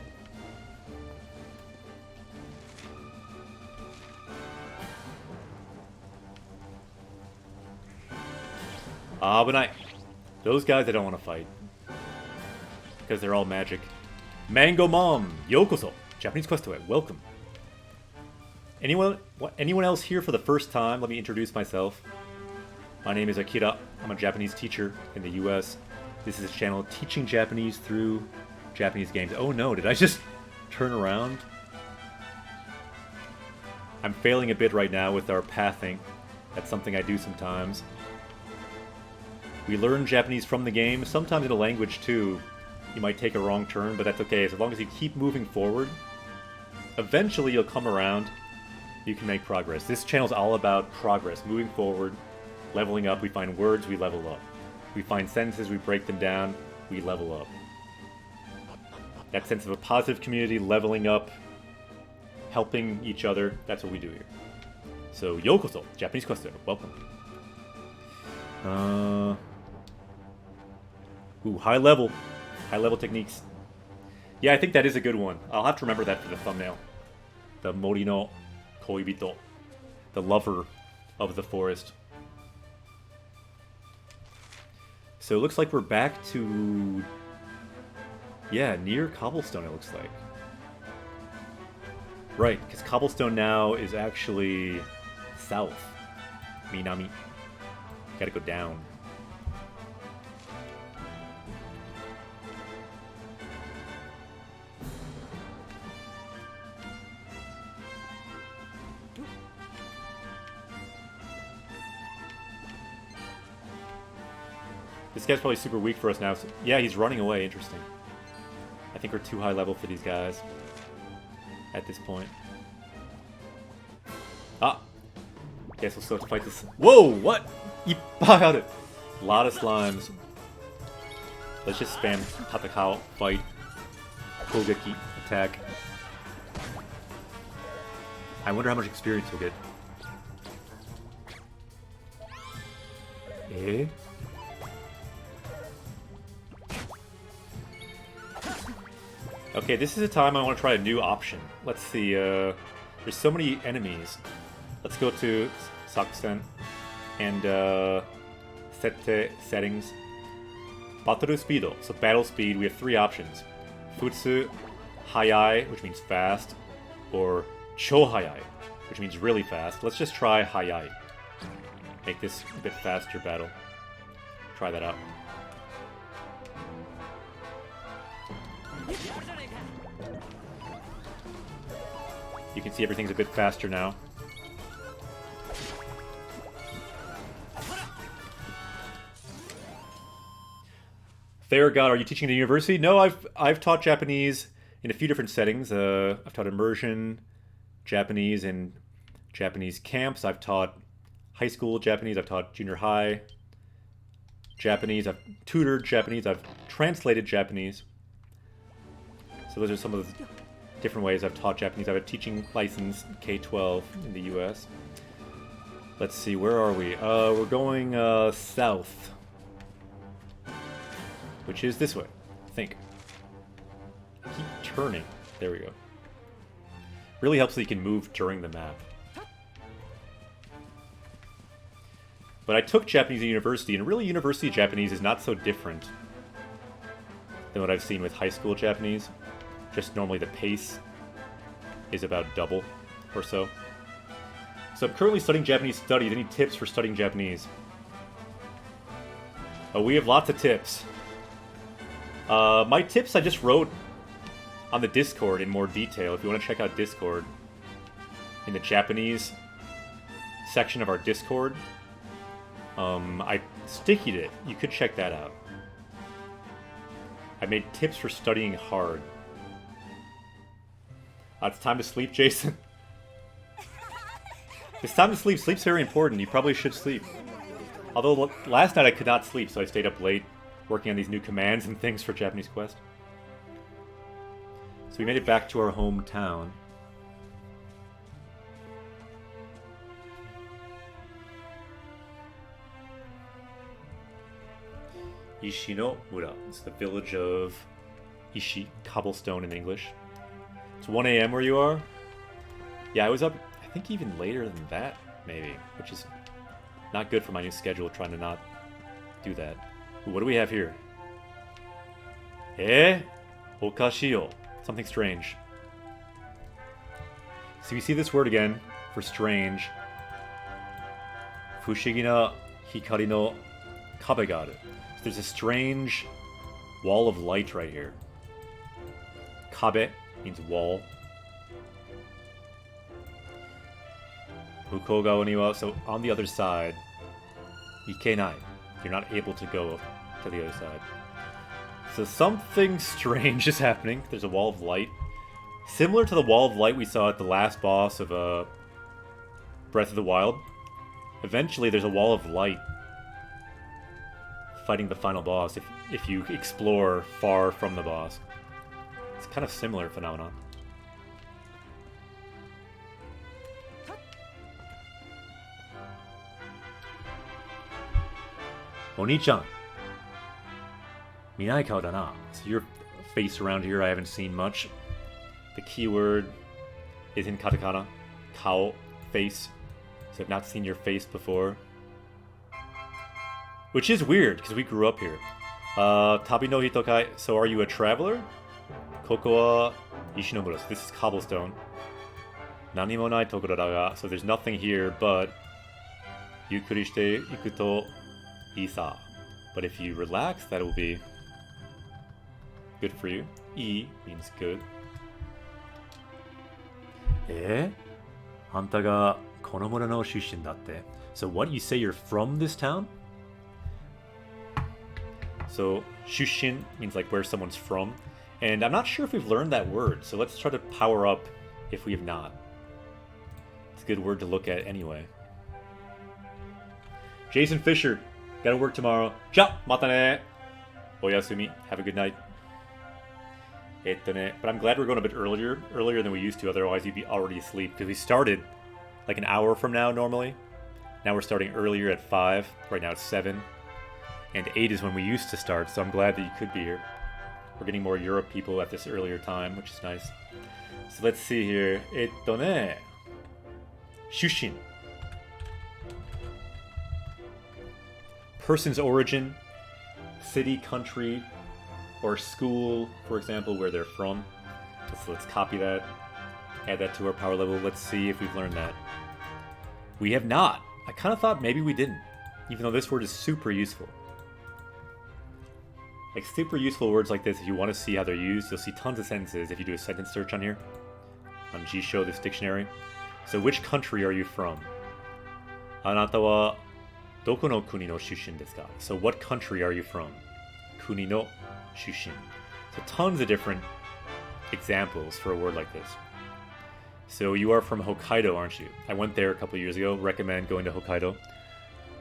Ah, but those guys I don't want to fight. Because they're all magic. Mango Mom! Yokoso! Japanese Quest Away. Welcome. Anyone else here for the first time? Let me introduce myself. My name is Akira. I'm a Japanese teacher in the US. This is a channel teaching Japanese through Japanese games. Oh no, did I just turn around? I'm failing a bit right now with our pathing. That's something I do sometimes. We learn Japanese from the game, sometimes in a language too. You might take a wrong turn, but that's okay. As long as you keep moving forward, eventually you'll come around. You can make progress. This channel's all about progress, moving forward, leveling up. We find words, we level up. We find sentences, we break them down, we level up. That sense of a positive community, leveling up, helping each other, that's what we do here. So, Yokoso, Japanese Quest, welcome. Ooh, high level techniques. Yeah, I think that is a good one. I'll have to remember that for the thumbnail. The Mori no Koibito. The lover of the forest. So it looks like we're back to... yeah, near Cobblestone it looks like. Right, because Cobblestone now is actually south. Minami. Gotta go down. This guy's probably super weak for us now. So yeah, he's running away. Interesting. I think we're too high level for these guys at this point. Ah! Guess we'll still have to fight this. Whoa! What? Ippai it. A lot of slimes. Let's just spam Katakana, fight, Kogeki, attack. I wonder how much experience we'll get. Eh? Okay, this is a time I want to try a new option. Let's see, there's so many enemies. Let's go to Sakusen and Sette settings. Battle speed. So battle speed, we have three options. Futsu, Hayai, which means fast, or Chou Hayai, which means really fast. Let's just try Hayai. Make this a bit faster battle. Try that out. You can see everything's a bit faster now. Fair God, are you teaching at a university? No, I've taught Japanese in a few different settings. I've taught immersion Japanese in Japanese camps. I've taught high school Japanese. I've taught junior high Japanese. I've tutored Japanese. I've translated Japanese. So those are some of the different ways I've taught Japanese. I have a teaching license K-12 in the U.S. Let's see, where are we? We're going south, which is this way, I think. Keep turning. There we go. Really helps that you can move during the map. But I took Japanese at university, and really university Japanese is not so different than what I've seen with high school Japanese. Just normally the pace is about double or so. So I'm currently studying Japanese studies. Any tips for studying Japanese? Oh, we have lots of tips. My tips I just wrote on the Discord in more detail. If you want to check out Discord, in the Japanese section of our Discord, I stickied it. You could check that out. I made tips for studying hard. It's time to sleep, Jason. It's time to sleep. Sleep's very important. You probably should sleep. Although last night I could not sleep, so I stayed up late working on these new commands and things for Japanese Quest. So we made it back to our hometown. Ishinomura. It's the village of Ishi, cobblestone in English. It's 1 a.m. where you are? Yeah, I was up, I think even later than that, maybe. Which is not good for my new schedule, trying to not do that. Ooh, what do we have here? Okashio. Something strange. So you see this word again for strange. Fushigi na hikari no kabe ga aru. So there's a strange wall of light right here. Kabe means wall. Mukou gawa ni wa, so on the other side, ikenai. You're not able to go to the other side. So something strange is happening. There's a wall of light. Similar to the wall of light we saw at the last boss of Breath of the Wild. Eventually there's a wall of light fighting the final boss if you explore far from the boss. It's kind of similar phenomenon. Oni-chan. Minai kao da na. So your face around here I haven't seen much. The keyword is in katakana. Kao, face. So I've not seen your face before. Which is weird, because we grew up here. Tabi no hito kai. So are you a traveler? Koko wa Ishinomura. So this is cobblestone. Nani mo nai tokoro da ga. So there's nothing here, but yukuri shite iku to isa. But if you relax, that will be good for you. I means good. Hanta ga kono mura no shushin datte. So what, you say you're from this town? So shushin means like where someone's from. And I'm not sure if we've learned that word, so let's try to power up if we have not. It's a good word to look at anyway. Jason Fisher, gotta work tomorrow. Ciao, mata ne. Oyasumi, have a good night. But I'm glad we're going a bit earlier than we used to, otherwise you'd be already asleep. Because we started like an hour from now normally. Now we're starting earlier at 5, right now it's 7. And 8 is when we used to start, so I'm glad that you could be here. We're getting more Europe people at this earlier time, which is nice. So let's see here. Shushin. Person's origin, city, country, or school, for example, where they're from. So let's copy that, add that to our power level. Let's see if we've learned that. We have not. I kind of thought maybe we didn't, even though this word is super useful. Like super useful words like this, if you want to see how they're used, you'll see tons of sentences if you do a sentence search on here, on Jisho, this dictionary. So which country are you from? Anata wa doko no kuni no shushin desu ka? So what country are you from? Kuni no shushin. So tons of different examples for a word like this. So you are from Hokkaido, aren't you? I went there a couple years ago. Recommend going to Hokkaido.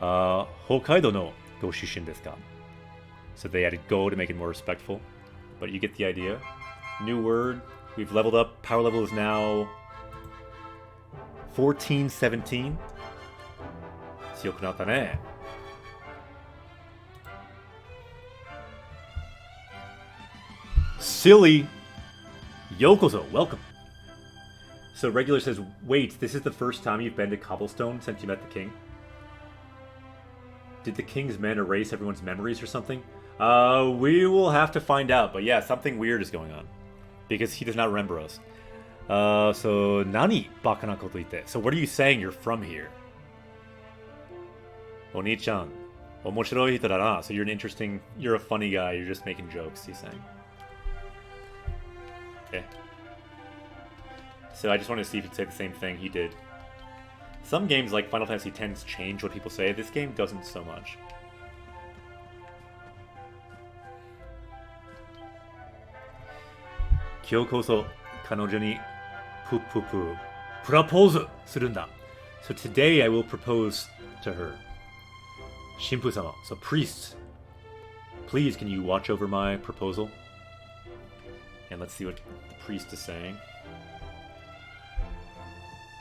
Hokkaido no go shushin desu ka? So they added go to make it more respectful. But you get the idea. New word, We've leveled up. Power level is now 1417. 強くなったね。Silly Yokozo, welcome. So Regular says, wait, this is the first time you've been to Cobblestone since you met the king? Did the king's men erase everyone's memories or something? We will have to find out, but yeah, something weird is going on. Because he does not remember us. So, nani baka na koto ite? So what are you saying you're from here? Oni-chan, omoshiroi hito da na. So you're a funny guy, you're just making jokes, he's saying. Okay. So I just wanted to see if he'd say the same thing he did. Some games like Final Fantasy X change what people say. This game doesn't so much. Kyokoso kanojo ni pupupu propose surunda. So today I will propose to her. Shimpu-sama, so priest, please can you watch over my proposal? And let's see what the priest is saying.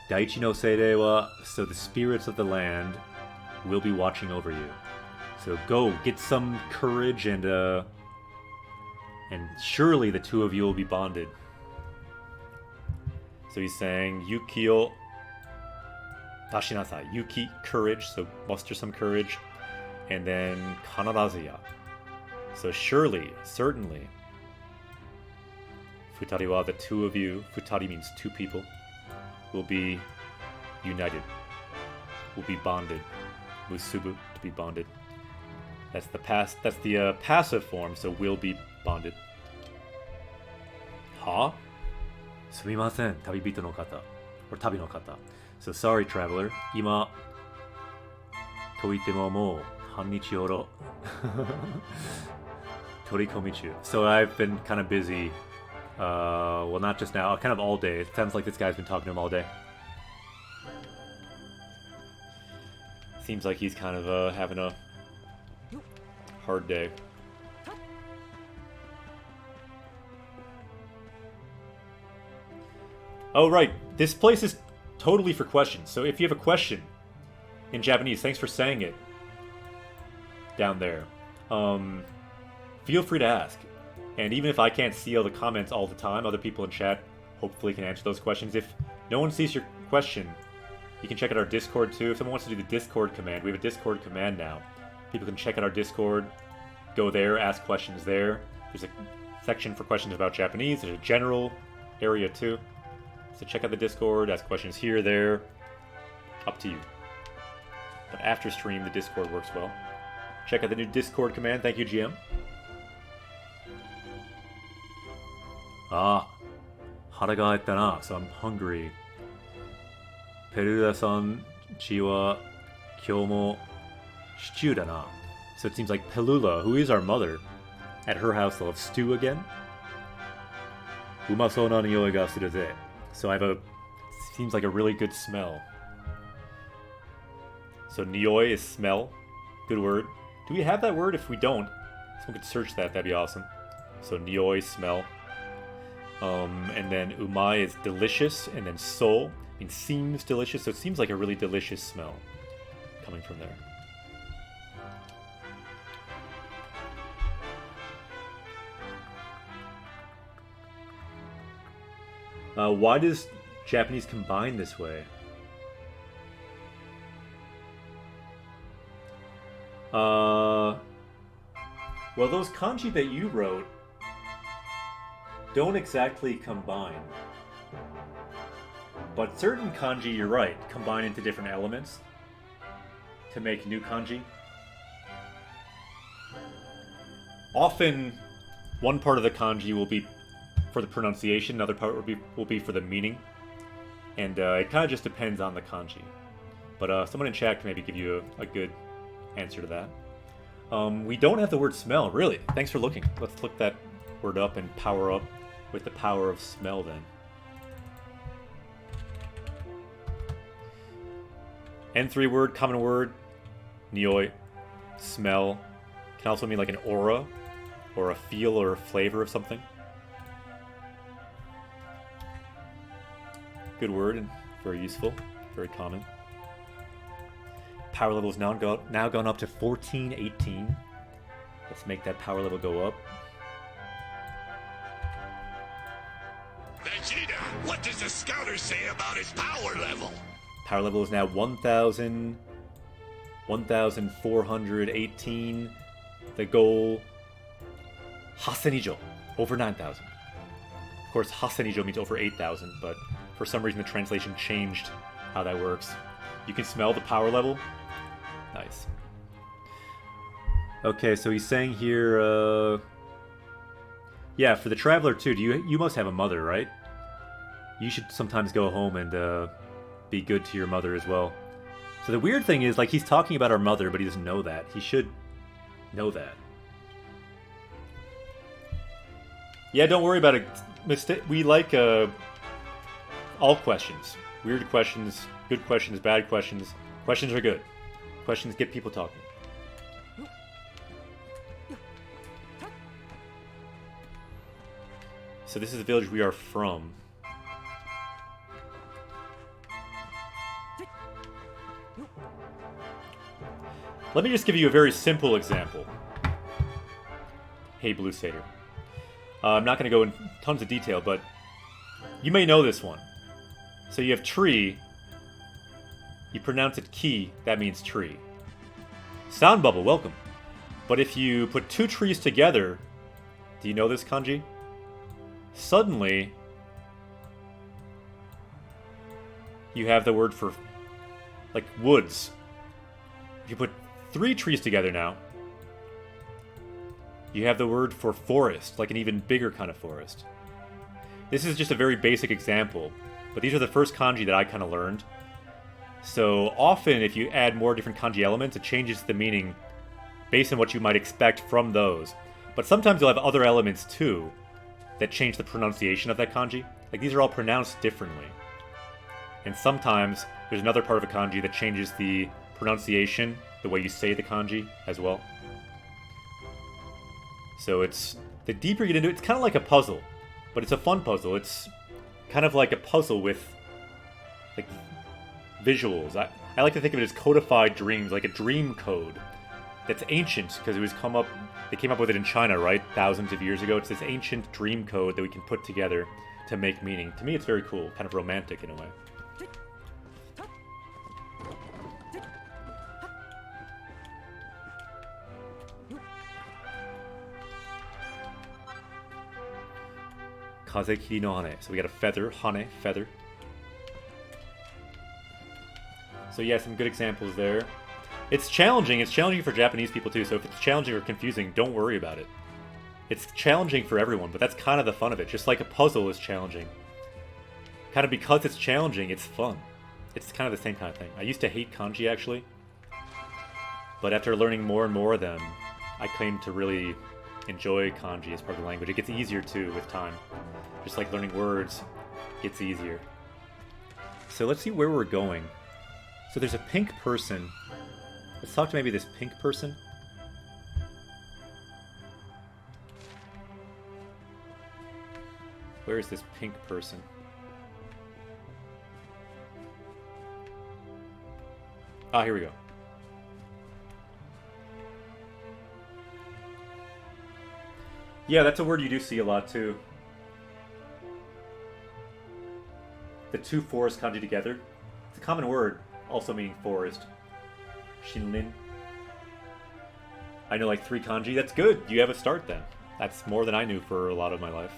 Daichi no seirei wa, so the spirits of the land will be watching over you. So go, get some courage and surely the two of you will be bonded. So he's saying, Yuki o tashinasai. Yuki, courage, so muster some courage. And then kanarazu ya. So surely, certainly. Futari wa, the two of you, futari means two people, will be united. Will be bonded. Musubu, to be bonded. That's the passive form, so will be bonded. Ha? Sumimasen, tabibito no kata. Or tabi no kata. So sorry, traveler. Ima toite mo mou hannichi horo torikomichu. So I've been kind of busy. Well, not just now, kind of all day. It sounds like this guy's been talking to him all day. Seems like he's kind of having a hard day. Oh, right. This place is totally for questions. So if you have a question in Japanese, thanks for saying it down there. Feel free to ask. And even if I can't see all the comments all the time, other people in chat hopefully can answer those questions. If no one sees your question, you can check out our Discord too. If someone wants to do the Discord command, we have a Discord command now. People can check out our Discord, go there, ask questions there. There's a section for questions about Japanese. There's a general area too. So check out the Discord, ask questions here, there. Up to you. But after stream, the Discord works well. Check out the new Discord command. Thank you, GM. Ah, haraga aetta na. So I'm hungry. Peruda-san chi wa kyou mo shichu da na. So it seems like Pelula, who is our mother, at her house they'll have stew again. Umasou na nioi ga suru ze. So I have seems like a really good smell. So nioi is smell. Good word. Do we have that word? If we don't, someone could search that, that'd be awesome. So nioi, smell. And then umai is delicious, and then so means seems delicious, so it seems like a really delicious smell coming from there. Why does Japanese combine this way? Well, those kanji that you wrote don't exactly combine. But certain kanji, you're right, combine into different elements to make new kanji. Often, one part of the kanji will be for the pronunciation, another part will be for the meaning. And it kind of just depends on the kanji. But someone in chat can maybe give you a good answer to that. We don't have the word smell, really. Thanks for looking. Let's look that word up and power up with the power of smell then. N3 word, common word, nioi, smell. Can also mean like an aura, or a feel or a flavor of something. Good word and very useful, very common. Power level is now gone up to 1418. Let's make that power level go up. Vegeta, what does the scouter say about his power level? Power level is now 1,418. The goal, Hasenijo, over 9,000. Of course, Hasenijo means over 8,000, but for some reason the translation changed how that works. You can smell the power level. Nice. Okay, so he's saying here, yeah, for the traveler too. You must have a mother, right? You should sometimes go home and be good to your mother as well. So the weird thing is, like, he's talking about our mother, but he doesn't know that. He should know that. Yeah, don't worry about it. We like all questions. Weird questions, good questions, bad questions. Questions are good. Questions get people talking. So this is the village we are from. Let me just give you a very simple example. Hey, Blue Satyr. I'm not going to go in tons of detail, but you may know this one. So you have tree. You pronounce it ki, that means tree. Sound bubble, welcome. But if you put two trees together, do you know this kanji? Suddenly, you have the word for, like, woods. If you put three trees together now, you have the word for forest, like an even bigger kind of forest. This is just a very basic example, but these are the first kanji that I kind of learned. So often, if you add more different kanji elements, it changes the meaning based on what you might expect from those. But sometimes you'll have other elements too that change the pronunciation of that kanji. Like, these are all pronounced differently. And sometimes there's another part of a kanji that changes the pronunciation, the way you say the kanji as well. So it's, the deeper you get into it, it's kind of like a puzzle, but it's a fun puzzle. It's kind of like a puzzle with, like, visuals. I like to think of it as codified dreams, like a dream code that's ancient, because they came up with it in China, right? Thousands of years ago. It's this ancient dream code that we can put together to make meaning. To me, it's very cool, kind of romantic in a way. Kazekiri no hane. So we got a feather, hane, feather. So yeah, some good examples there. It's challenging. It's challenging for Japanese people too. So if it's challenging or confusing, don't worry about it. It's challenging for everyone, but that's kind of the fun of it. Just like a puzzle is challenging. Kind of because it's challenging, it's fun. It's kind of the same kind of thing. I used to hate kanji actually, but after learning more and more of them, I came to really enjoy kanji as part of the language. It gets easier too with time. Just like learning words gets easier. So let's see where we're going. So there's a pink person. Let's talk to maybe this pink person. Where is this pink person? Ah, here we go. Yeah, that's a word you do see a lot too. The two forest kanji together. It's a common word, also meaning forest. Shinrin. I know like 3 kanji. That's good. You have a start then. That's more than I knew for a lot of my life.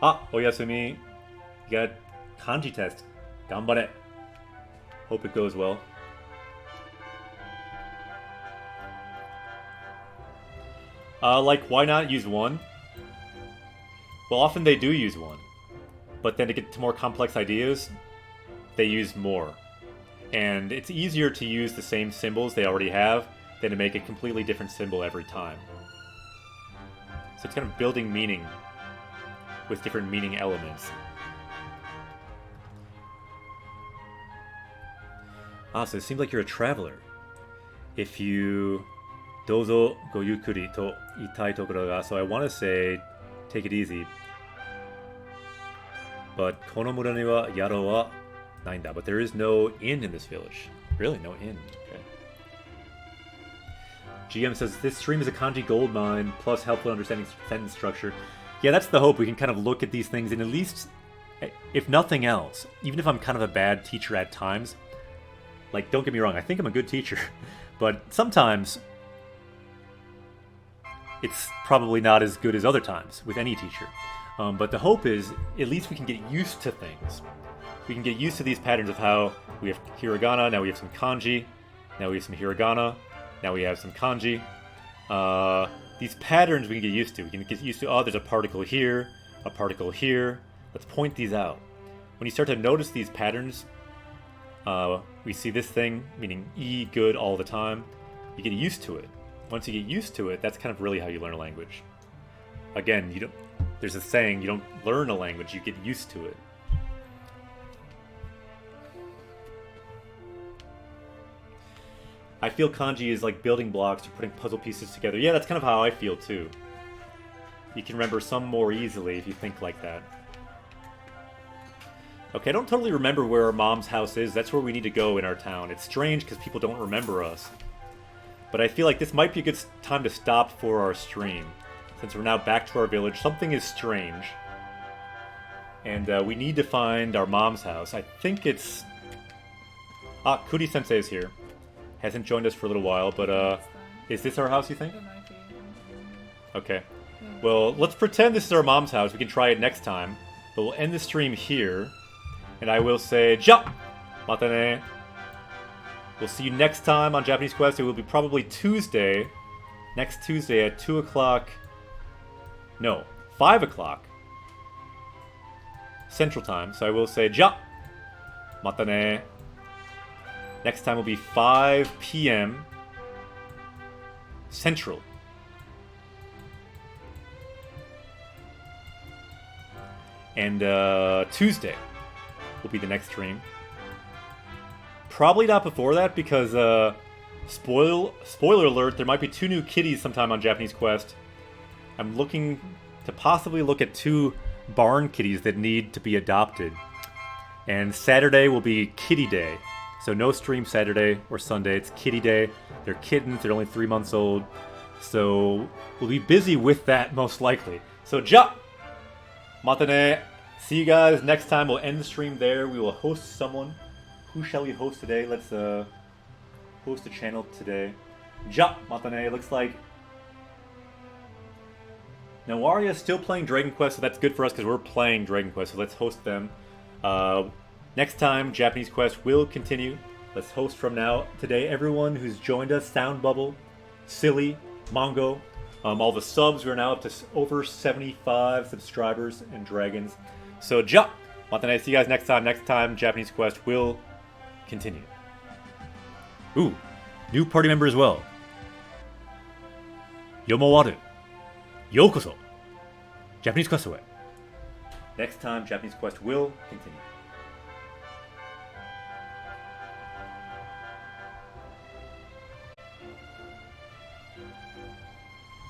Ah, Oyasumi. You got kanji test. Ganbare. Hope it goes well. Like, why not use 1? Well, often they do use 1. But then to get to more complex ideas, they use more. And it's easier to use the same symbols they already have than to make a completely different symbol every time. So it's kind of building meaning with different meaning elements. Ah, so it seems like you're a traveler. If you... Dozo go yukuri to itai tokoro ga. So I want to say, take it easy. But Konomura ni wa yaro wa nainda. But there is no inn in this village. Really, no inn. Okay. GM says this stream is a kanji gold mine plus helpful understanding sentence structure. Yeah, that's the hope. We can kind of look at these things and at least, if nothing else, even if I'm kind of a bad teacher at times, like, don't get me wrong, I think I'm a good teacher, but sometimes it's probably not as good as other times with any teacher. But the hope is, at least we can get used to things. We can get used to these patterns of how we have hiragana, now we have some kanji, now we have some hiragana, now we have some kanji. These patterns we can get used to. We can get used to, oh, there's a particle here, a particle here. Let's point these out. When you start to notice these patterns, we see this thing, meaning E, good all the time. You get used to it. Once you get used to it, that's kind of really how you learn a language. Again, there's a saying, you don't learn a language, you get used to it. I feel kanji is like building blocks or putting puzzle pieces together. Yeah, that's kind of how I feel too. You can remember some more easily if you think like that. Okay, I don't totally remember where our mom's house is. That's where we need to go in our town. It's strange because people don't remember us. But I feel like this might be a good time to stop for our stream. Since we're now back to our village, something is strange. And we need to find our mom's house. I think it's... Ah, Kuri-sensei is here. Hasn't joined us for a little while, but is this our house, you think? It might be. Okay. Well, let's pretend this is our mom's house. We can try it next time. But we'll end the stream here. And I will say, ja! Mata ne. We'll see you next time on Japanese Quest. It will be probably Tuesday. Next Tuesday at 2 o'clock. No, 5 o'clock. Central Time. So I will say, ja! Mata ne. Next time will be 5 p.m. Central. And Tuesday will be the next stream. Probably not before that because, spoiler alert, there might be 2 new kitties sometime on Japanese Quest. I'm looking to possibly look at 2 barn kitties that need to be adopted. And Saturday will be Kitty Day. So no stream Saturday or Sunday, it's Kitty Day. They're kittens, they're only 3 months old. So we'll be busy with that most likely. So ja! Mata ne. See you guys next time. We'll end the stream there. We will host someone. Who shall we host today? Let's host a channel today. Ja! Mata ne. Looks like Nawaria is still playing Dragon Quest, so that's good for us because we're playing Dragon Quest. So let's host them. Next time, Japanese Quest will continue. Let's host from now. Today, everyone who's joined us, Sound Bubble, Silly, Mongo, all the subs, we're now up to over 75 subscribers and dragons. So, ja! Matane, see you guys next time. Next time, Japanese Quest will continue. Ooh, new party member as well. Yomowaru. Yokoso. Japanese Quest away. Next time, Japanese Quest will continue.